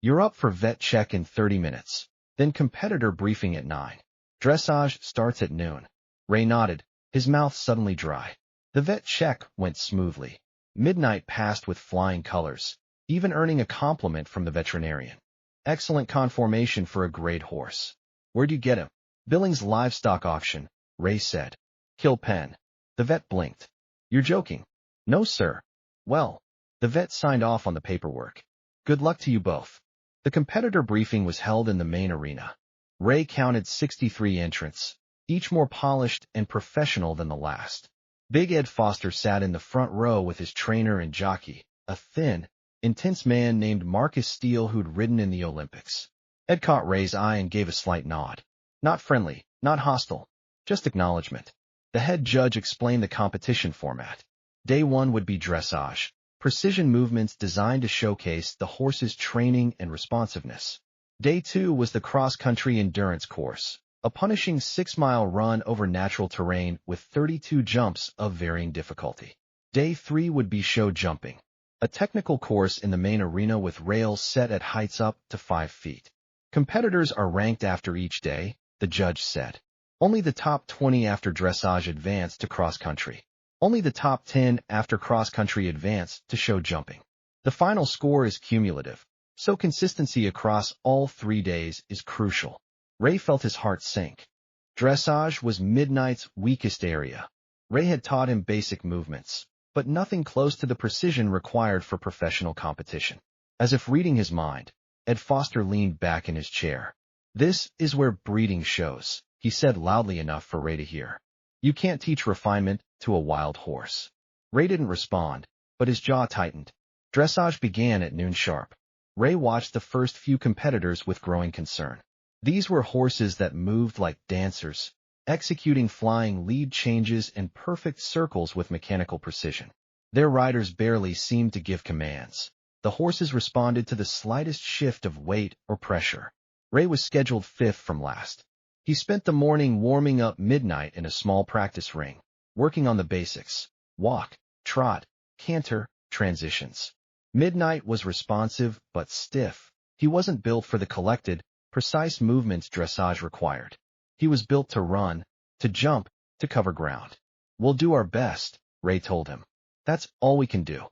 "You're up for vet check in 30 minutes, then competitor briefing at 9. Dressage starts at noon." Ray nodded, his mouth suddenly dry. The vet check went smoothly. Midnight passed with flying colors, even earning a compliment from the veterinarian. "Excellent conformation for a grade horse. Where'd you get him?" "Billings livestock auction," Ray said. "Kill pen." The vet blinked. "You're joking." "No, sir." "Well." The vet signed off on the paperwork. "Good luck to you both." The competitor briefing was held in the main arena. Ray counted 63 entrants, each more polished and professional than the last. Big Ed Foster sat in the front row with his trainer and jockey, a thin, intense man named Marcus Steele who'd ridden in the Olympics. Ed caught Ray's eye and gave a slight nod. Not friendly, not hostile, just acknowledgement. The head judge explained the competition format. Day 1 would be dressage, precision movements designed to showcase the horse's training and responsiveness. Day 2 was the cross-country endurance course, a punishing 6-mile run over natural terrain with 32 jumps of varying difficulty. Day 3 would be show jumping, a technical course in the main arena with rails set at heights up to 5 feet. Competitors are ranked after each day, the judge said. Only the top 20 after dressage advance to cross-country. Only the top 10 after cross-country advance to show jumping. The final score is cumulative, so consistency across all 3 days is crucial. Ray felt his heart sink. Dressage was Midnight's weakest area. Ray had taught him basic movements, but nothing close to the precision required for professional competition. As if reading his mind, Ed Foster leaned back in his chair. "This is where breeding shows," he said loudly enough for Ray to hear. "You can't teach refinement to a wild horse." Ray didn't respond, but his jaw tightened. Dressage began at noon sharp. Ray watched the first few competitors with growing concern. These were horses that moved like dancers, executing flying lead changes and perfect circles with mechanical precision. Their riders barely seemed to give commands. The horses responded to the slightest shift of weight or pressure. Ray was scheduled 5th from last. He spent the morning warming up Midnight in a small practice ring, working on the basics: walk, trot, canter, transitions. Midnight was responsive but stiff. He wasn't built for the collected, precise movements dressage required. He was built to run, to jump, to cover ground. "We'll do our best," Ray told him. "That's all we can do."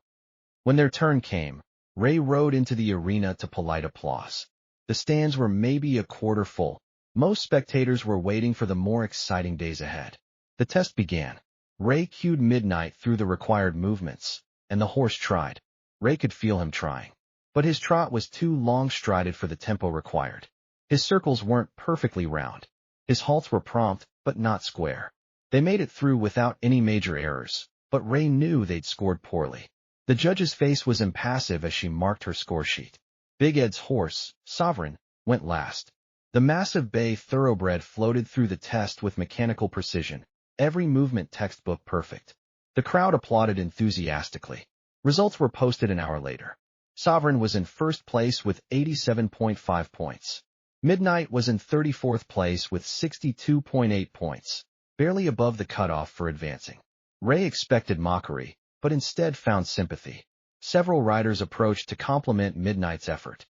When their turn came, Ray rode into the arena to polite applause. The stands were maybe a quarter full. Most spectators were waiting for the more exciting days ahead. The test began. Ray cued Midnight through the required movements, and the horse tried. Ray could feel him trying. But his trot was too long-strided for the tempo required. His circles weren't perfectly round. His halts were prompt, but not square. They made it through without any major errors, but Ray knew they'd scored poorly. The judge's face was impassive as she marked her score sheet. Big Ed's horse, Sovereign, went last. The massive bay thoroughbred floated through the test with mechanical precision, every movement textbook perfect. The crowd applauded enthusiastically. Results were posted an hour later. Sovereign was in first place with 87.5 points. Midnight was in 34th place with 62.8 points, barely above the cutoff for advancing. Ray expected mockery, but instead found sympathy. Several riders approached to compliment Midnight's effort.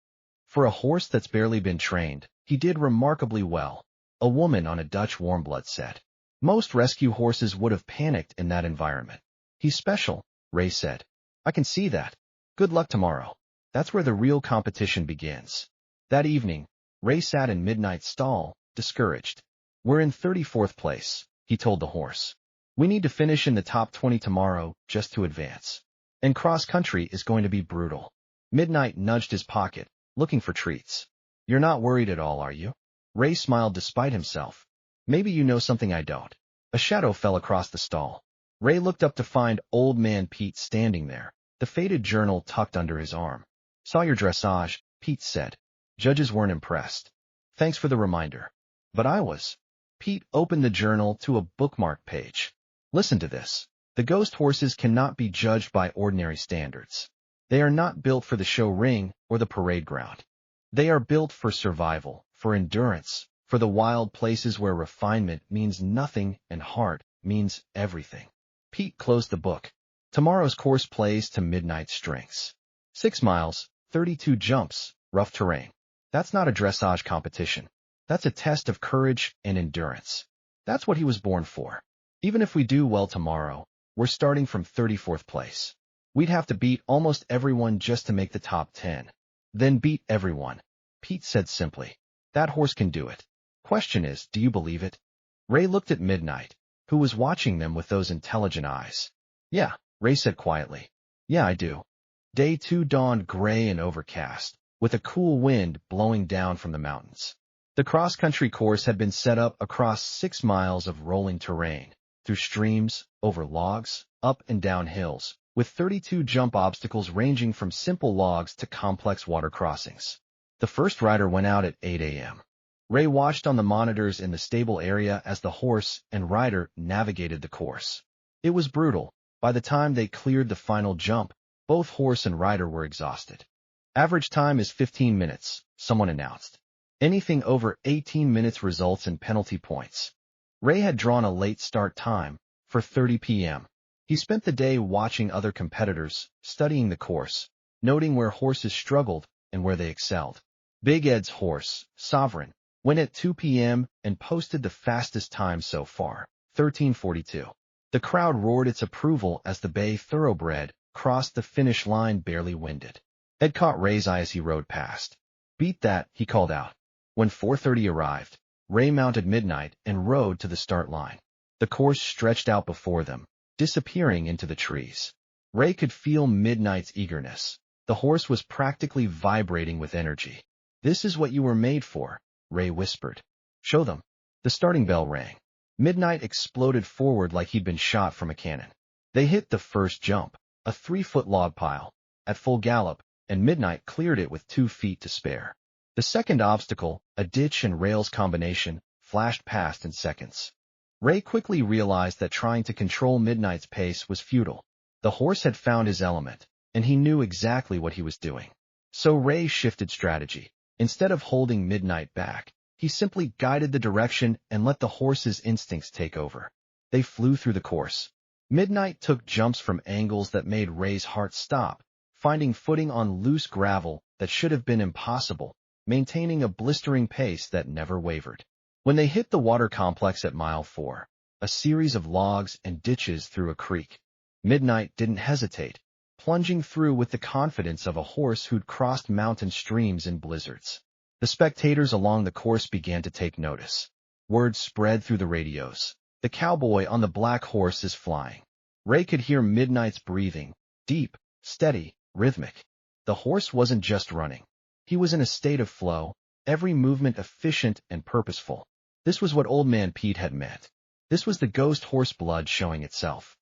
For a horse that's barely been trained, he did remarkably well, a woman on a Dutch warmblood said. Most rescue horses would have panicked in that environment. He's special, Ray said. I can see that. Good luck tomorrow. That's where the real competition begins. That evening, Ray sat in Midnight's stall, discouraged. We're in 34th place, he told the horse. We need to finish in the top 20 tomorrow just to advance. And cross-country is going to be brutal. Midnight nudged his pocket, looking for treats. You're not worried at all, are you? Ray smiled despite himself. Maybe you know something I don't. A shadow fell across the stall. Ray looked up to find Old Man Pete standing there, the faded journal tucked under his arm. Saw your dressage, Pete said. Judges weren't impressed. Thanks for the reminder. But I was. Pete opened the journal to a bookmark page. Listen to this. The ghost horses cannot be judged by ordinary standards. They are not built for the show ring or the parade ground. They are built for survival, for endurance, for the wild places where refinement means nothing and heart means everything. Pete closed the book. Tomorrow's course plays to Midnight's strengths. 6 miles, 32 jumps, rough terrain. That's not a dressage competition. That's a test of courage and endurance. That's what he was born for. Even if we do well tomorrow, we're starting from 34th place. We'd have to beat almost everyone just to make the top 10. Then beat everyone. Pete said simply. That horse can do it. Question is, do you believe it? Ray looked at Midnight, who was watching them with those intelligent eyes. Yeah, Ray said quietly. Yeah, I do. Day 2 dawned gray and overcast, with a cool wind blowing down from the mountains. The cross-country course had been set up across 6 miles of rolling terrain, through streams, over logs, up and down hills, with 32 jump obstacles ranging from simple logs to complex water crossings. The first rider went out at 8 a.m. Ray watched on the monitors in the stable area as the horse and rider navigated the course. It was brutal. By the time they cleared the final jump, both horse and rider were exhausted. Average time is 15 minutes, someone announced. Anything over 18 minutes results in penalty points. Ray had drawn a late start time, for 30 p.m. He spent the day watching other competitors, studying the course, noting where horses struggled and where they excelled. Big Ed's horse, Sovereign, went at 2 p.m. and posted the fastest time so far, 13:42. The crowd roared its approval as the bay thoroughbred crossed the finish line barely winded. Ed caught Ray's eye as he rode past. Beat that, he called out. When 4:30 arrived, Ray mounted Midnight and rode to the start line. The course stretched out before them, disappearing into the trees. Ray could feel Midnight's eagerness. The horse was practically vibrating with energy. This is what you were made for, Ray whispered. Show them. The starting bell rang. Midnight exploded forward like he'd been shot from a cannon. They hit the first jump, a 3-foot log pile, at full gallop, and Midnight cleared it with 2 feet to spare. The second obstacle, a ditch and rails combination, flashed past in seconds. Ray quickly realized that trying to control Midnight's pace was futile. The horse had found his element, and he knew exactly what he was doing. So Ray shifted strategy. Instead of holding Midnight back, he simply guided the direction and let the horse's instincts take over. They flew through the course. Midnight took jumps from angles that made Ray's heart stop, finding footing on loose gravel that should have been impossible, maintaining a blistering pace that never wavered. When they hit the water complex at mile 4, a series of logs and ditches through a creek, Midnight didn't hesitate, plunging through with the confidence of a horse who'd crossed mountain streams in blizzards. The spectators along the course began to take notice. Word spread through the radios. The cowboy on the black horse is flying. Ray could hear Midnight's breathing, deep, steady, rhythmic. The horse wasn't just running. He was in a state of flow, every movement efficient and purposeful. This was what Old Man Pete had meant. This was the ghost horse blood showing itself.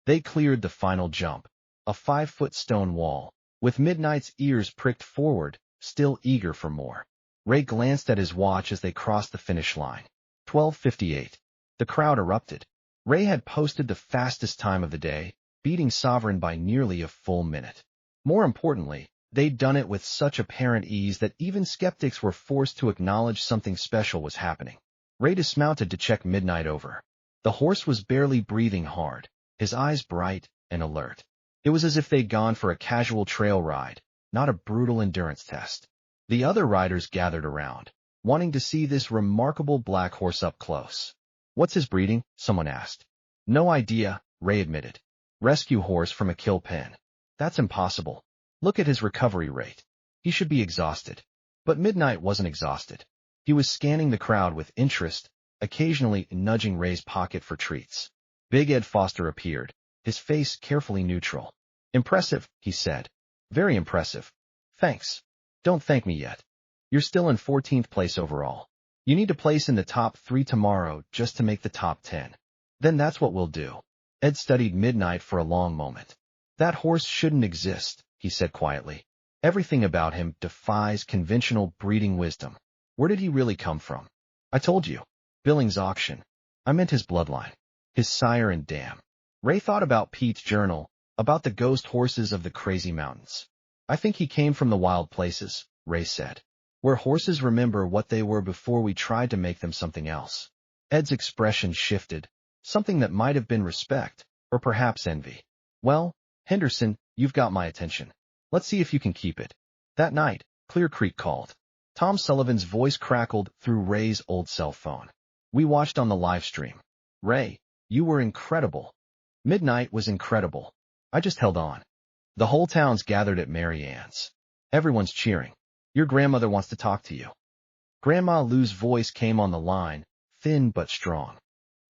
They cleared the final jump, a 5-foot stone wall, with Midnight's ears pricked forward, still eager for more. Ray glanced at his watch as they crossed the finish line. 12:58. The crowd erupted. Ray had posted the fastest time of the day, beating Sovereign by nearly a full minute. More importantly, they'd done it with such apparent ease that even skeptics were forced to acknowledge something special was happening. Ray dismounted to check Midnight over. The horse was barely breathing hard, his eyes bright and alert. It was as if they'd gone for a casual trail ride, not a brutal endurance test. The other riders gathered around, wanting to see this remarkable black horse up close. "What's his breeding?" someone asked. "No idea," Ray admitted. "Rescue horse from a kill pen." "That's impossible. Look at his recovery rate. He should be exhausted." But Midnight wasn't exhausted. He was scanning the crowd with interest, occasionally nudging Ray's pocket for treats. Big Ed Foster appeared, his face carefully neutral. "Impressive," he said. "Very impressive. Thanks. Don't thank me yet. You're still in 14th place overall. You need to place in the top 3 tomorrow just to make the top 10. Then that's what we'll do." Ed studied Midnight for a long moment. "That horse shouldn't exist," he said quietly. "Everything about him defies conventional breeding wisdom. Where did he really come from?" "I told you. Billings auction. I meant his bloodline. His sire and dam." Ray thought about Pete's journal, about the ghost horses of the crazy mountains. "I think he came from the wild places," Ray said, "where horses remember what they were before we tried to make them something else." Ed's expression shifted, something that might have been respect, or perhaps envy. "Well, Henderson, you've got my attention. Let's see if you can keep it." That night, Clear Creek called. Tom Sullivan's voice crackled through Ray's old cell phone. "We watched on the live stream. Ray, you were incredible. Midnight was incredible. I just held on." The whole town's gathered at Mary Ann's. Everyone's cheering. "Your grandmother wants to talk to you." Grandma Lou's voice came on the line, thin but strong.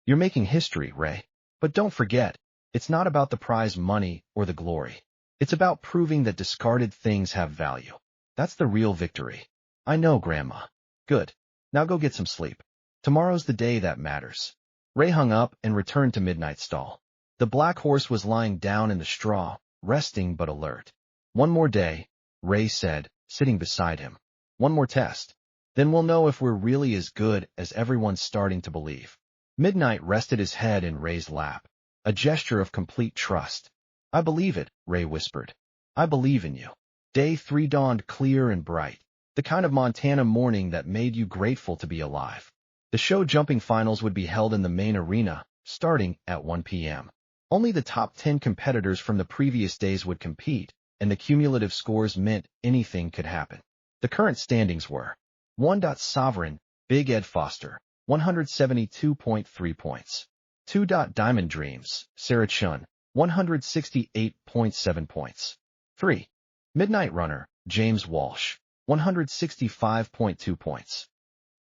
"You're making history, Ray. But don't forget, it's not about the prize money or the glory. It's about proving that discarded things have value. That's the real victory." "I know, Grandma." "Good. Now go get some sleep. Tomorrow's the day that matters." Ray hung up and returned to Midnight's stall. The black horse was lying down in the straw, resting but alert. "One more day," Ray said, sitting beside him. "One more test. Then we'll know if we're really as good as everyone's starting to believe." Midnight rested his head in Ray's lap, a gesture of complete trust. "I believe it," Ray whispered. "I believe in you." Day 3 dawned clear and bright, the kind of Montana morning that made you grateful to be alive. The show jumping finals would be held in the main arena, starting at 1 p.m. Only the top 10 competitors from the previous days would compete, and the cumulative scores meant anything could happen. The current standings were 1. Sovereign, Big Ed Foster, 172.3 points. 2. Diamond Dreams, Sarah Chun, 168.7 points. 3. Midnight Runner, James Walsh, 165.2 points.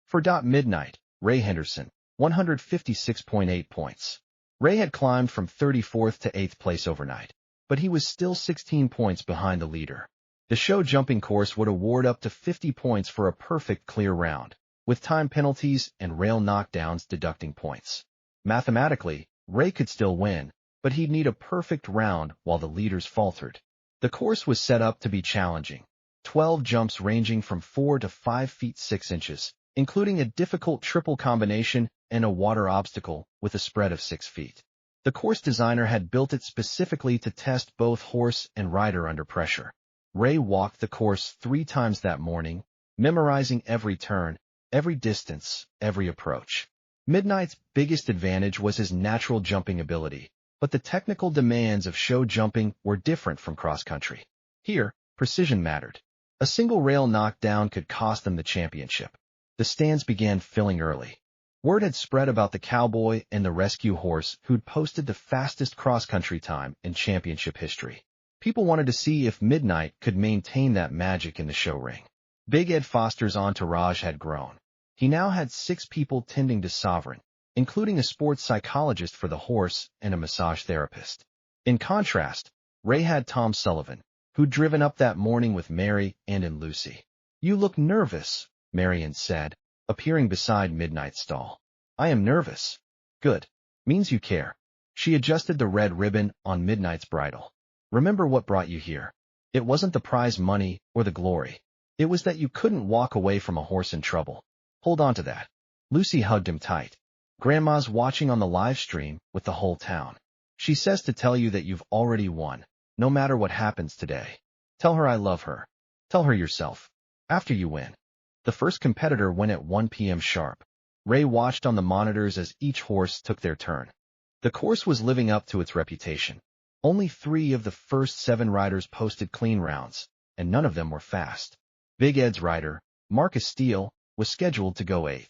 4. Midnight, Ray Henderson, 156.8 points. Ray had climbed from 34th to 8th place overnight, but he was still 16 points behind the leader. The show jumping course would award up to 50 points for a perfect clear round, with time penalties and rail knockdowns deducting points. Mathematically, Ray could still win, but he'd need a perfect round while the leaders faltered. The course was set up to be challenging. 12 jumps ranging from 4 to 5 feet 6 inches, including a difficult triple combination and a water obstacle with a spread of 6 feet. The course designer had built it specifically to test both horse and rider under pressure. Ray walked the course 3 times that morning, memorizing every turn, every distance, every approach. Midnight's biggest advantage was his natural jumping ability, but the technical demands of show jumping were different from cross-country. Here, precision mattered. A single rail knockdown could cost them the championship. The stands began filling early. Word had spread about the cowboy and the rescue horse who'd posted the fastest cross-country time in championship history. People wanted to see if Midnight could maintain that magic in the show ring. Big Ed Foster's entourage had grown. He now had 6 people tending to Sovereign, including a sports psychologist for the horse and a massage therapist. In contrast, Ray had Tom Sullivan, who'd driven up that morning with Mary and Lucy. "You look nervous," Marion said, appearing beside Midnight's stall. "I am nervous." "Good. Means you care." She adjusted the red ribbon on Midnight's bridle. "Remember what brought you here. It wasn't the prize money or the glory. It was that you couldn't walk away from a horse in trouble. Hold on to that." Lucy hugged him tight. Grandma's watching on the live stream with the whole town. She says to tell you that you've already won, no matter what happens today. Tell her I love her. Tell her yourself. After you win. The first competitor went at 1 p.m. sharp. Ray watched on the monitors as each horse took their turn. The course was living up to its reputation. Only 3 of the first 7 riders posted clean rounds, and none of them were fast. Big Ed's rider, Marcus Steele, was scheduled to go 8th.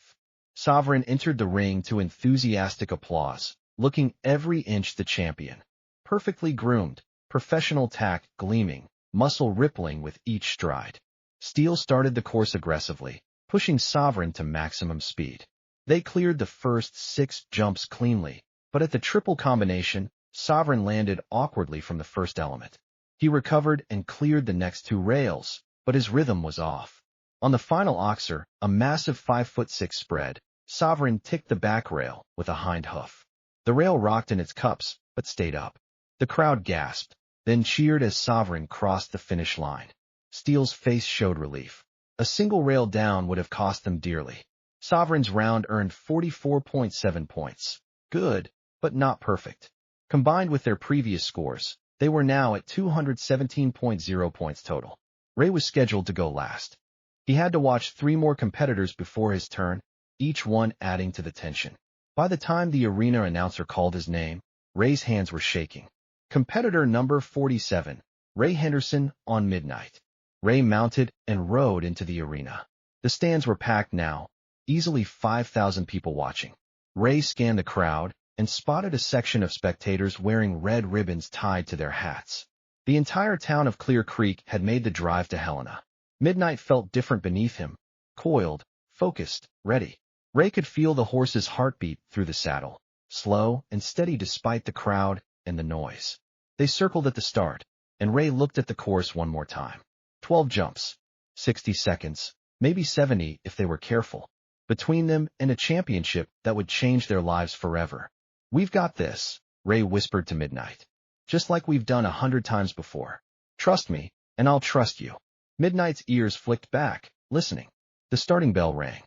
Sovereign entered the ring to enthusiastic applause, looking every inch the champion. Perfectly groomed, professional tack gleaming, muscle rippling with each stride. Steele started the course aggressively, pushing Sovereign to maximum speed. They cleared the first 6 jumps cleanly, but at the triple combination, Sovereign landed awkwardly from the first element. He recovered and cleared the next 2 rails, but his rhythm was off. On the final oxer, a massive 5'6" spread, Sovereign ticked the back rail with a hind hoof. The rail rocked in its cups, but stayed up. The crowd gasped, then cheered as Sovereign crossed the finish line. Steele's face showed relief. A single rail down would have cost them dearly. Sovereign's round earned 44.7 points. Good, but not perfect. Combined with their previous scores, they were now at 217.0 points total. Ray was scheduled to go last. He had to watch 3 more competitors before his turn, each one adding to the tension. By the time the arena announcer called his name, Ray's hands were shaking. Competitor number 47, Ray Henderson, on midnight. Ray mounted and rode into the arena. The stands were packed now, easily 5,000 people watching. Ray scanned the crowd and spotted a section of spectators wearing red ribbons tied to their hats. The entire town of Clear Creek had made the drive to Helena. Midnight felt different beneath him, coiled, focused, ready. Ray could feel the horse's heartbeat through the saddle, slow and steady despite the crowd and the noise. They circled at the start, and Ray looked at the course one more time. 12 jumps, 60 seconds, maybe 70 if they were careful. Between them and a championship that would change their lives forever. We've got this, Ray whispered to Midnight. Just like we've done 100 times before. Trust me, and I'll trust you. Midnight's ears flicked back, listening. The starting bell rang.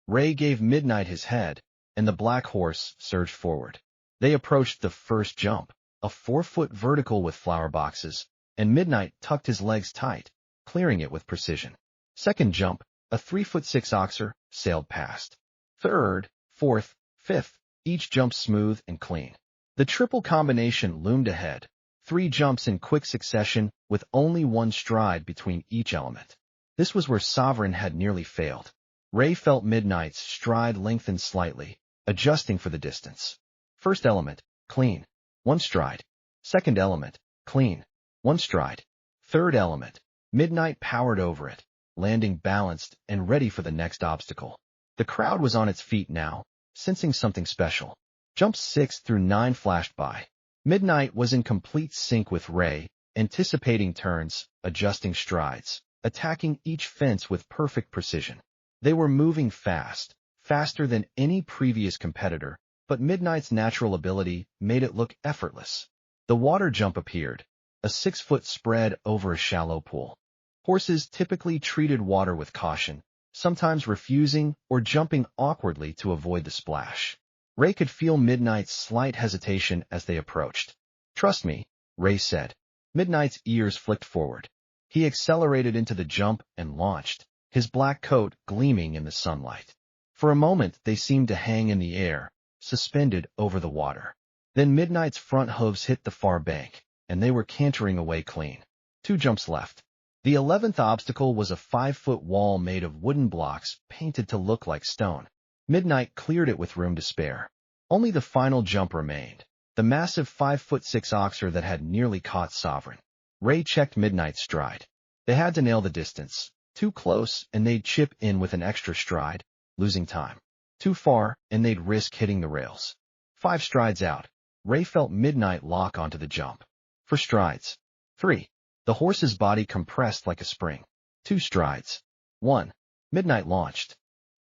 Ray gave Midnight his head, and the black horse surged forward. They approached the first jump, a 4-foot vertical with flower boxes, and Midnight tucked his legs tight, clearing it with precision. Second jump, a 3'6" oxer, sailed past. Third, fourth, fifth, each jump smooth and clean. The triple combination loomed ahead, 3 jumps in quick succession with only 1 stride between each element. This was where Sovereign had nearly failed. Ray felt Midnight's stride lengthen slightly, adjusting for the distance. First element, clean, 1 stride. Second element, clean, 1 stride. Third element, Midnight powered over it, landing balanced and ready for the next obstacle. The crowd was on its feet now, sensing something special. Jumps 6 through 9 flashed by. Midnight was in complete sync with Ray, anticipating turns, adjusting strides, attacking each fence with perfect precision. They were moving fast, faster than any previous competitor, but Midnight's natural ability made it look effortless. The water jump appeared, a 6-foot spread over a shallow pool. Horses typically treated water with caution, sometimes refusing or jumping awkwardly to avoid the splash. Ray could feel Midnight's slight hesitation as they approached. Trust me, Ray said. Midnight's ears flicked forward. He accelerated into the jump and launched, his black coat gleaming in the sunlight. For a moment they seemed to hang in the air, suspended over the water. Then Midnight's front hooves hit the far bank, and they were cantering away clean. 2 jumps left. The 11th obstacle was a 5-foot wall made of wooden blocks painted to look like stone. Midnight cleared it with room to spare. Only the final jump remained, the massive 5'6" oxer that had nearly caught Sovereign. Ray checked Midnight's stride. They had to nail the distance. Too close, and they'd chip in with an extra stride, losing time. Too far, and they'd risk hitting the rails. 5 strides out, Ray felt Midnight lock onto the jump. 4 strides. 3. The horse's body compressed like a spring. 2 strides. 1. Midnight launched.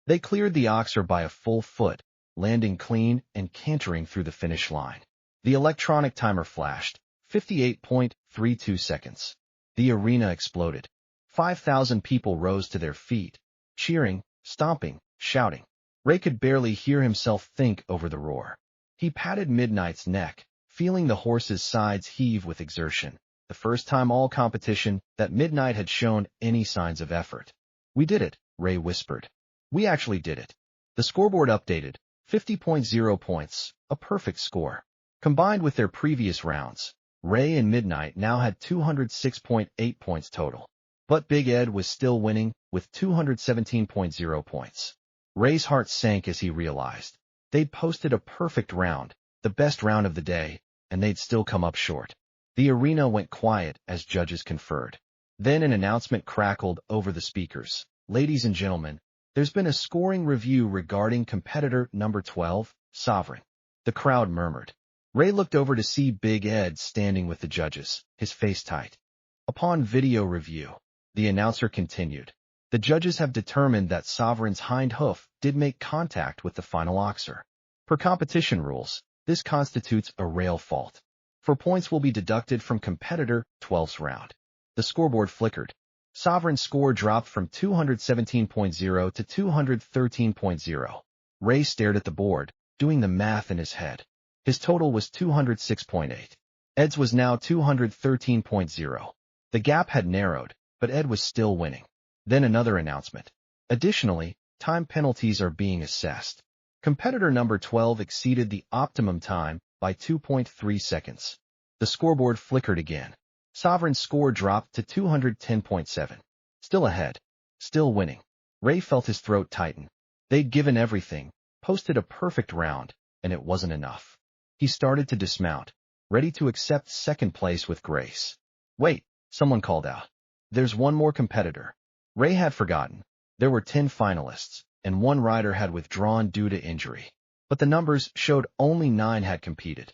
They cleared the oxer by a full foot, landing clean and cantering through the finish line. The electronic timer flashed, 58.32 seconds. The arena exploded. 5,000 people rose to their feet, cheering, stomping, shouting. Ray could barely hear himself think over the roar. He patted Midnight's neck, feeling the horse's sides heave with exertion, the first time all competition that Midnight had shown any signs of effort. "We did it," Ray whispered. "We actually did it." The scoreboard updated, 50.0 points, a perfect score. Combined with their previous rounds, Ray and Midnight now had 206.8 points total. But Big Ed was still winning, with 217.0 points. Ray's heart sank as he realized they'd posted a perfect round, the best round of the day, and they'd still come up short. The arena went quiet as judges conferred. Then an announcement crackled over the speakers. "Ladies and gentlemen, there's been a scoring review regarding competitor number 12, Sovereign." The crowd murmured. Ray looked over to see Big Ed standing with the judges, his face tight. "Upon video review," the announcer continued, "the judges have determined that Sovereign's hind hoof did make contact with the final oxer. Per competition rules, this constitutes a rail fault. For points will be deducted from competitor 12's round." The scoreboard flickered. Sovereign's score dropped from 217.0 to 213.0. Ray stared at the board, doing the math in his head. His total was 206.8. Ed's was now 213.0. The gap had narrowed, but Ed was still winning. Then another announcement. Additionally, time penalties are being assessed. Competitor number 12 exceeded the optimum time by 2.3 seconds. The scoreboard flickered again. Sovereign's score dropped to 210.7. Still ahead. Still winning. Ray felt his throat tighten. They'd given everything, posted a perfect round, and it wasn't enough. He started to dismount, ready to accept second place with grace. "Wait," someone called out. "There's one more competitor." Ray had forgotten. There were 10 finalists, and one rider had withdrawn due to injury. But the numbers showed only 9 had competed.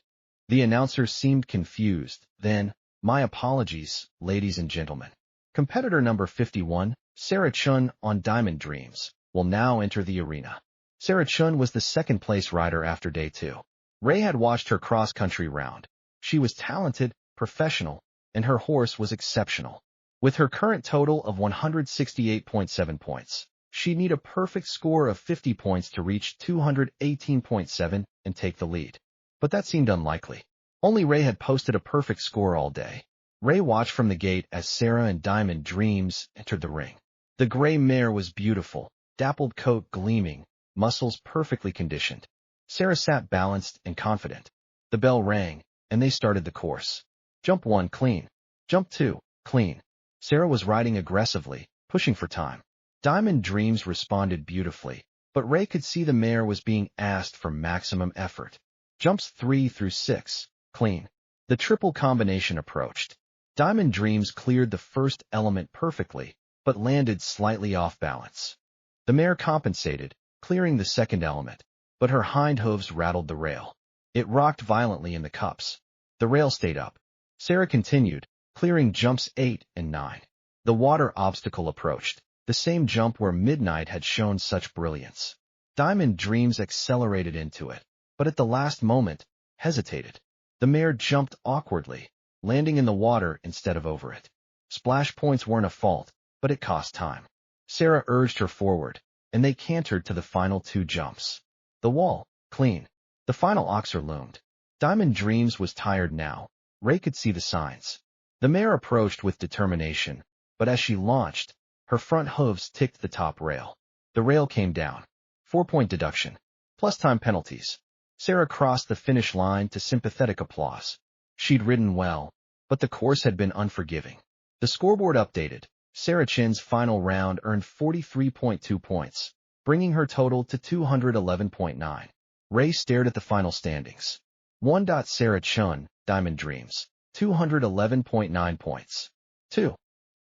The announcer seemed confused. Then, "My apologies, ladies and gentlemen. Competitor number 51, Sarah Chun on Diamond Dreams, will now enter the arena." Sarah Chun was the second-place rider after day 2. Ray had watched her cross-country round. She was talented, professional, and her horse was exceptional. With her current total of 168.7 points, she'd need a perfect score of 50 points to reach 218.7 and take the lead. But that seemed unlikely. Only Ray had posted a perfect score all day. Ray watched from the gate as Sarah and Diamond Dreams entered the ring. The gray mare was beautiful, dappled coat gleaming, muscles perfectly conditioned. Sarah sat balanced and confident. The bell rang, and they started the course. Jump 1, clean. Jump 2, clean. Sarah was riding aggressively, pushing for time. Diamond Dreams responded beautifully, but Ray could see the mare was being asked for maximum effort. Jumps 3 through 6, clean. The triple combination approached. Diamond Dreams cleared the first element perfectly, but landed slightly off balance. The mare compensated, clearing the second element, but her hind hooves rattled the rail. It rocked violently in the cups. The rail stayed up. Sarah continued, clearing jumps 8 and 9. The water obstacle approached, the same jump where Midnight had shown such brilliance. Diamond Dreams accelerated into it, but at the last moment, hesitated. The mare jumped awkwardly, landing in the water instead of over it. Splash points weren't a fault, but it cost time. Sarah urged her forward, and they cantered to the final 2 jumps. The wall, clean. The final oxer loomed. Diamond Dreams was tired now. Ray could see the signs. The mare approached with determination, but as she launched, her front hooves ticked the top rail. The rail came down. 4-point deduction. Plus time penalties. Sarah crossed the finish line to sympathetic applause. She'd ridden well, but the course had been unforgiving. The scoreboard updated. Sarah Chin's final round earned 43.2 points, bringing her total to 211.9. Ray stared at the final standings. 1. Sarah Chun, Diamond Dreams, 211.9 points. 2.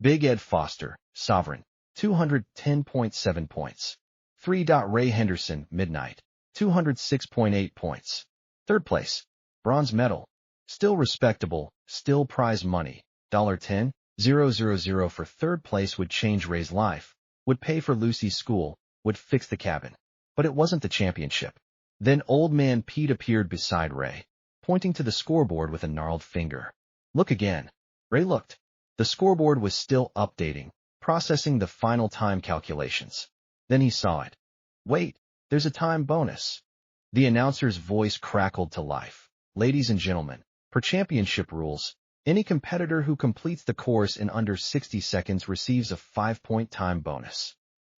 Big Ed Foster, Sovereign, 210.7 points. 3. Ray Henderson, Midnight, 206.8 points. Third place, bronze medal. Still respectable, still prize money, $10,000 for third place would change Ray's life, would pay for Lucy's school, would fix the cabin. But it wasn't the championship. Then Old Man Pete appeared beside Ray, pointing to the scoreboard with a gnarled finger. "Look again." Ray looked. The scoreboard was still updating, processing the final time calculations. Then he saw it. "Wait, there's a time bonus. The announcer's voice crackled to life. Ladies and gentlemen, per championship rules, any competitor who completes the course in under 60 seconds receives a 5-point time bonus.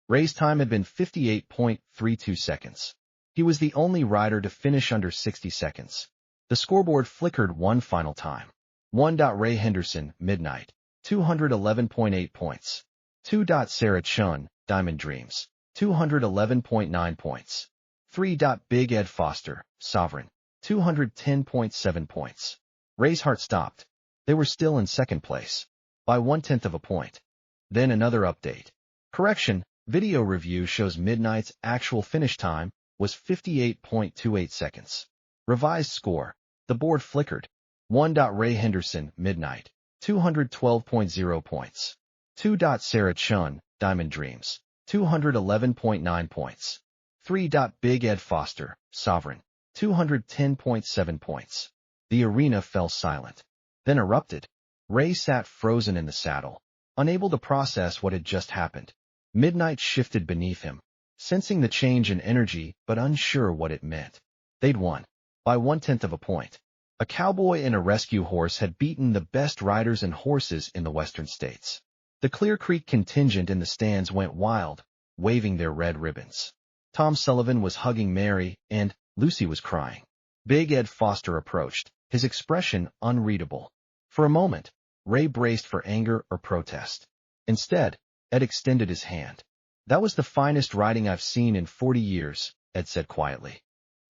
Ray's time had been 58.32 seconds. He was the only rider to finish under 60 seconds. The scoreboard flickered one final time. 1. Ray Henderson, midnight, 211.8 points. 2. Sarah Chun, Diamond Dreams, 211.9 points. 3. Big Ed Foster, Sovereign, 210.7 points. Ray's heart stopped. They were still in second place, by 1/10 of a point. Then another update. Correction, video review shows Midnight's actual finish time was 58.28 seconds. Revised score. The board flickered. 1. Ray Henderson, midnight, 212.0 points. 2. Sarah Chun, Diamond Dreams, 211.9 points. 3. Big Ed Foster, Sovereign, 210.7 points. The arena fell silent, then erupted. Ray sat frozen in the saddle, unable to process what had just happened. Midnight shifted beneath him, sensing the change in energy but unsure what it meant. They'd won, by 1/10 of a point. A cowboy and a rescue horse had beaten the best riders and horses in the western states. The Clear Creek contingent in the stands went wild, waving their red ribbons. Tom Sullivan was hugging Mary, and Lucy was crying. Big Ed Foster approached, his expression unreadable. For a moment, Ray braced for anger or protest. Instead, Ed extended his hand. "That was the finest riding I've seen in 40 years, Ed said quietly.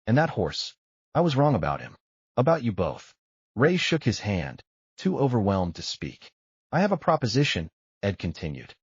"And that horse, I was wrong about him. About you both." Ray shook his hand, too overwhelmed to speak. "I have a proposition," Ed continued.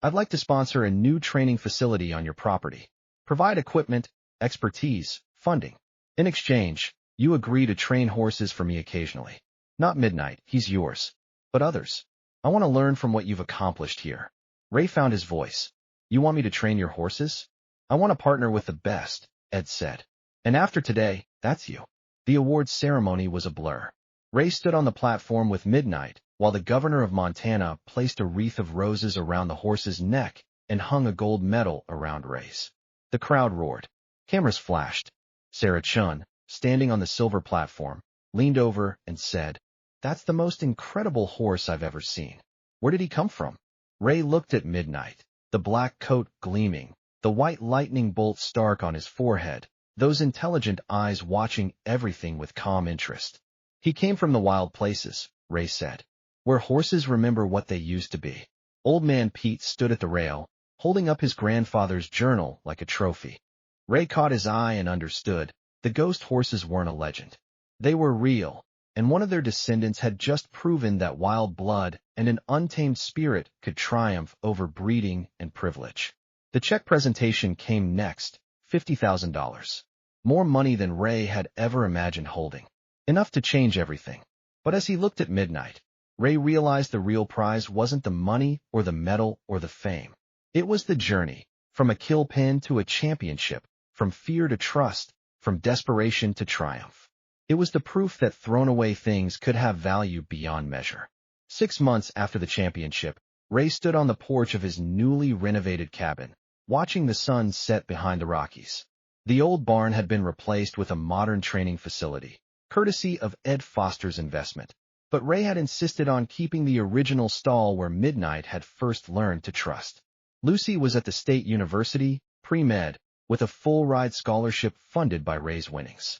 "I'd like to sponsor a new training facility on your property. Provide equipment, expertise, funding. In exchange, you agree to train horses for me occasionally. Not Midnight, he's yours, but others. I want to learn from what you've accomplished here." Ray found his voice. "You want me to train your horses?" "I want to partner with the best," Ed said. "And after today, that's you." The awards ceremony was a blur. Ray stood on the platform with Midnight, while the governor of Montana placed a wreath of roses around the horse's neck and hung a gold medal around Ray's. The crowd roared. Cameras flashed. Sarah Chun, standing on the silver platform, leaned over and said, "That's the most incredible horse I've ever seen. Where did he come from?" Ray looked at Midnight, the black coat gleaming, the white lightning bolt stark on his forehead, those intelligent eyes watching everything with calm interest. "He came from the wild places," Ray said, "where horses remember what they used to be." Old Man Pete stood at the rail, holding up his grandfather's journal like a trophy. Ray caught his eye and understood. The ghost horses weren't a legend. They were real, and one of their descendants had just proven that wild blood and an untamed spirit could triumph over breeding and privilege. The check presentation came next, $50,000. More money than Ray had ever imagined holding. Enough to change everything. But as he looked at Midnight, Ray realized the real prize wasn't the money or the medal or the fame. It was the journey, from a kill pen to a championship, from fear to trust, from desperation to triumph. It was the proof that thrown-away things could have value beyond measure. 6 months after the championship, Ray stood on the porch of his newly renovated cabin, watching the sun set behind the Rockies. The old barn had been replaced with a modern training facility, courtesy of Ed Foster's investment. But Ray had insisted on keeping the original stall where Midnight had first learned to trust. Lucy was at the State University, pre-med, with a full-ride scholarship funded by Ray's winnings.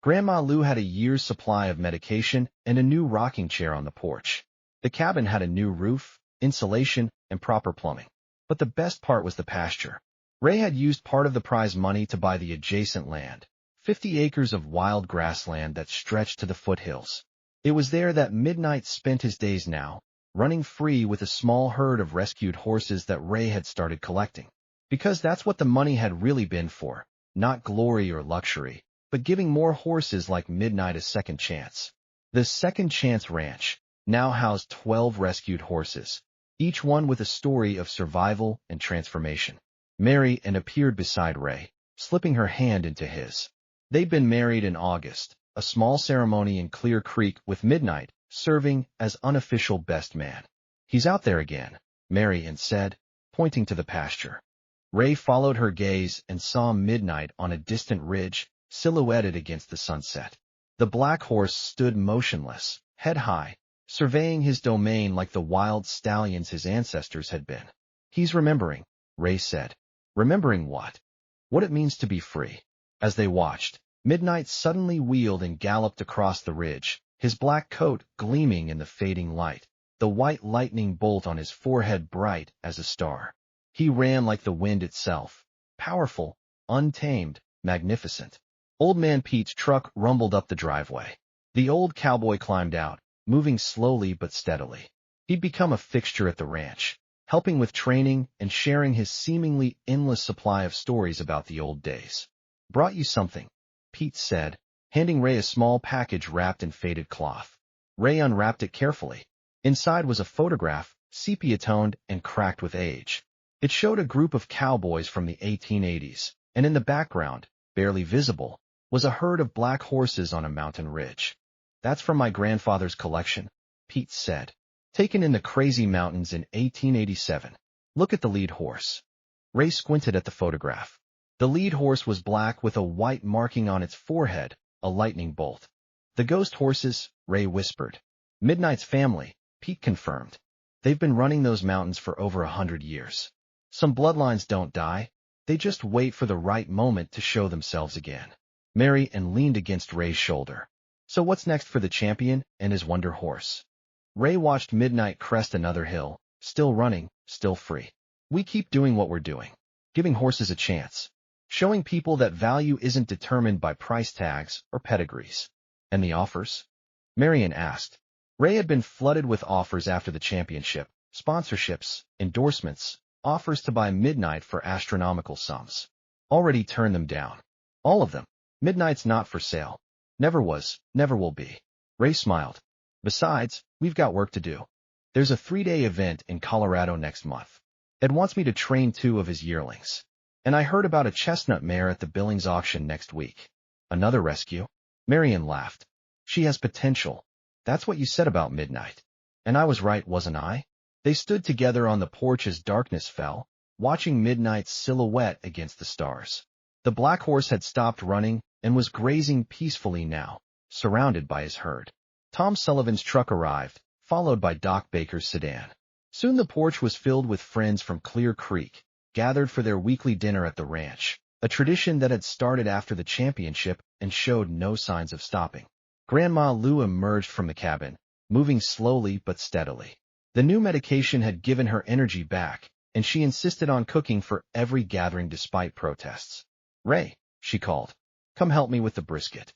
Grandma Lou had a year's supply of medication and a new rocking chair on the porch. The cabin had a new roof, insulation, and proper plumbing. But the best part was the pasture. Ray had used part of the prize money to buy the adjacent land, 50 acres of wild grassland that stretched to the foothills. It was there that Midnight spent his days now, running free with a small herd of rescued horses that Ray had started collecting. Because that's what the money had really been for, not glory or luxury, but giving more horses like Midnight a second chance. The Second Chance Ranch now housed 12 rescued horses, each one with a story of survival and transformation. Mary appeared beside Ray, slipping her hand into his. They'd been married in August, a small ceremony in Clear Creek with Midnight serving as unofficial best man. "He's out there again," Mary said, pointing to the pasture. Ray followed her gaze and saw Midnight on a distant ridge, silhouetted against the sunset. The black horse stood motionless, head high, surveying his domain like the wild stallions his ancestors had been. He's remembering, Ray said. Remembering what? What it means to be free. As they watched, Midnight suddenly wheeled and galloped across the ridge, his black coat gleaming in the fading light, the white lightning bolt on his forehead bright as a star. He ran like the wind itself, powerful, untamed, magnificent. Old Man Pete's truck rumbled up the driveway. The old cowboy climbed out, moving slowly but steadily. He'd become a fixture at the ranch, helping with training and sharing his seemingly endless supply of stories about the old days. Brought you something, Pete said, handing Ray a small package wrapped in faded cloth. Ray unwrapped it carefully. Inside was a photograph, sepia-toned and cracked with age. It showed a group of cowboys from the 1880s, and in the background, barely visible, was a herd of black horses on a mountain ridge. That's from my grandfather's collection, Pete said. Taken in the crazy mountains in 1887. Look at the lead horse. Ray squinted at the photograph. The lead horse was black with a white marking on its forehead, a lightning bolt. The ghost horses, Ray whispered. Midnight's family, Pete confirmed. They've been running those mountains for over 100 years. Some bloodlines don't die. They just wait for the right moment to show themselves again. Mary and leaned against Ray's shoulder. So what's next for the champion and his wonder horse? Ray watched Midnight crest another hill, still running, still free. We keep doing what we're doing, giving horses a chance, showing people that value isn't determined by price tags or pedigrees. And the offers? Marion asked. Ray had been flooded with offers after the championship, sponsorships, endorsements, offers to buy Midnight for astronomical sums. Already turned them down. All of them. Midnight's not for sale. Never was, never will be. Ray smiled. Besides, we've got work to do. There's a 3-day event in Colorado next month. Ed wants me to train 2 of his yearlings. And I heard about a chestnut mare at the Billings auction next week. Another rescue? Marion laughed. She has potential. That's what you said about Midnight. And I was right, wasn't I? They stood together on the porch as darkness fell, watching Midnight's silhouette against the stars. The black horse had stopped running and was grazing peacefully now, surrounded by his herd. Tom Sullivan's truck arrived, followed by Doc Baker's sedan. Soon the porch was filled with friends from Clear Creek, gathered for their weekly dinner at the ranch, a tradition that had started after the championship and showed no signs of stopping. Grandma Lou emerged from the cabin, moving slowly but steadily. The new medication had given her energy back, and she insisted on cooking for every gathering despite protests. Ray, she called, come help me with the brisket.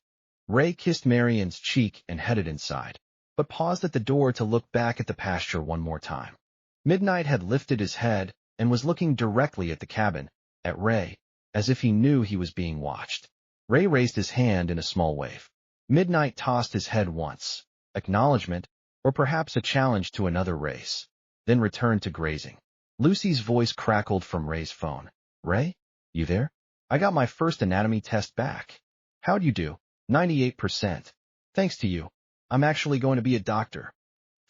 Ray kissed Marion's cheek and headed inside, but paused at the door to look back at the pasture one more time. Midnight had lifted his head and was looking directly at the cabin, at Ray, as if he knew he was being watched. Ray raised his hand in a small wave. Midnight tossed his head once, acknowledgement, or perhaps a challenge to another race, then returned to grazing. Lucy's voice crackled from Ray's phone. Ray, you there? I got my first anatomy test back. How'd you do? 98%. Thanks to you. I'm actually going to be a doctor.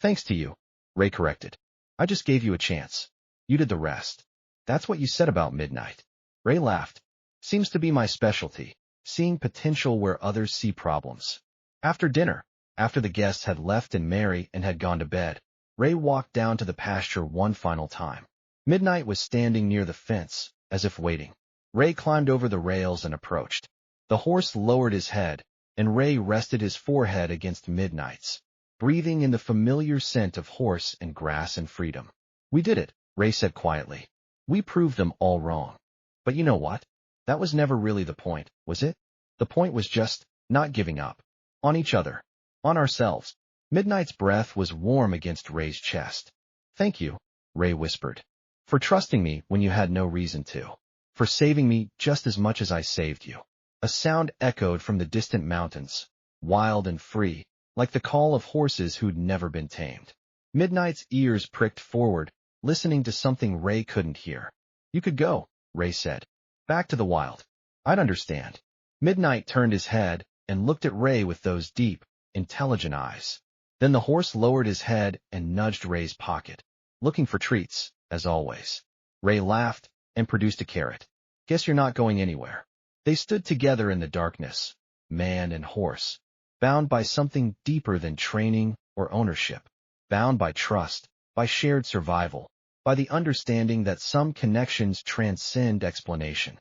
Thanks to you, Ray corrected. I just gave you a chance. You did the rest. That's what you said about Midnight. Ray laughed. Seems to be my specialty, seeing potential where others see problems. After dinner, after the guests had left and Mary and had gone to bed, Ray walked down to the pasture one final time. Midnight was standing near the fence, as if waiting. Ray climbed over the rails and approached. The horse lowered his head, and Ray rested his forehead against Midnight's, breathing in the familiar scent of horse and grass and freedom. We did it, Ray said quietly. We proved them all wrong. But you know what? That was never really the point, was it? The point was just not giving up. On each other. On ourselves. Midnight's breath was warm against Ray's chest. Thank you, Ray whispered. For trusting me when you had no reason to. For saving me just as much as I saved you. A sound echoed from the distant mountains, wild and free, like the call of horses who'd never been tamed. Midnight's ears pricked forward, listening to something Ray couldn't hear. You could go, Ray said. Back to the wild. I'd understand. Midnight turned his head and looked at Ray with those deep, intelligent eyes. Then the horse lowered his head and nudged Ray's pocket, looking for treats, as always. Ray laughed, and produced a carrot. Guess you're not going anywhere. They stood together in the darkness, man and horse, bound by something deeper than training or ownership, bound by trust, by shared survival, by the understanding that some connections transcend explanation.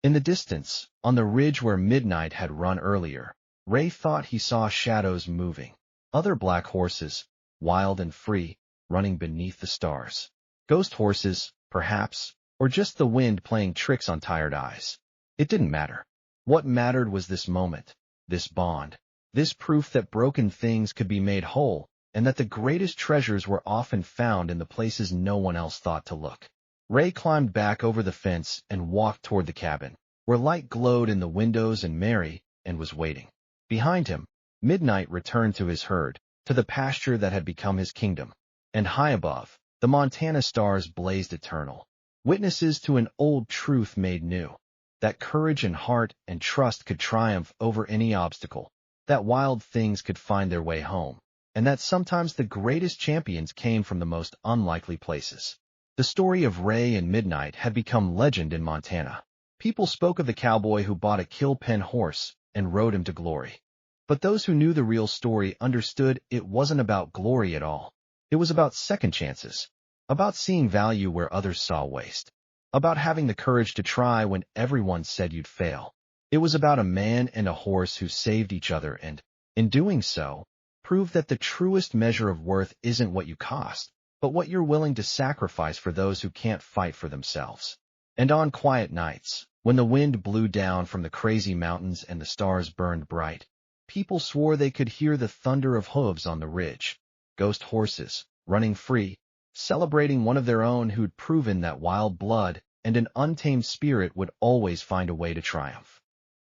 In the distance, on the ridge where midnight had run earlier, Ray thought he saw shadows moving. Other black horses, wild and free, running beneath the stars. Ghost horses, perhaps, or just the wind playing tricks on tired eyes. It didn't matter. What mattered was this moment, this bond, this proof that broken things could be made whole, and that the greatest treasures were often found in the places no one else thought to look. Ray climbed back over the fence and walked toward the cabin, where light glowed in the windows and Mary, and was waiting. Behind him, midnight returned to his herd, to the pasture that had become his kingdom. And high above, the Montana stars blazed eternal, witnesses to an old truth made new, that courage and heart and trust could triumph over any obstacle, that wild things could find their way home, and that sometimes the greatest champions came from the most unlikely places. The story of Ray and Midnight had become legend in Montana. People spoke of the cowboy who bought a kill-pen horse and rode him to glory. But those who knew the real story understood it wasn't about glory at all. It was about second chances, about seeing value where others saw waste, about having the courage to try when everyone said you'd fail. It was about a man and a horse who saved each other and, in doing so, proved that the truest measure of worth isn't what you cost, but what you're willing to sacrifice for those who can't fight for themselves. And on quiet nights, when the wind blew down from the crazy mountains and the stars burned bright, people swore they could hear the thunder of hooves on the ridge, ghost horses, running free, celebrating one of their own who'd proven that wild blood and an untamed spirit would always find a way to triumph.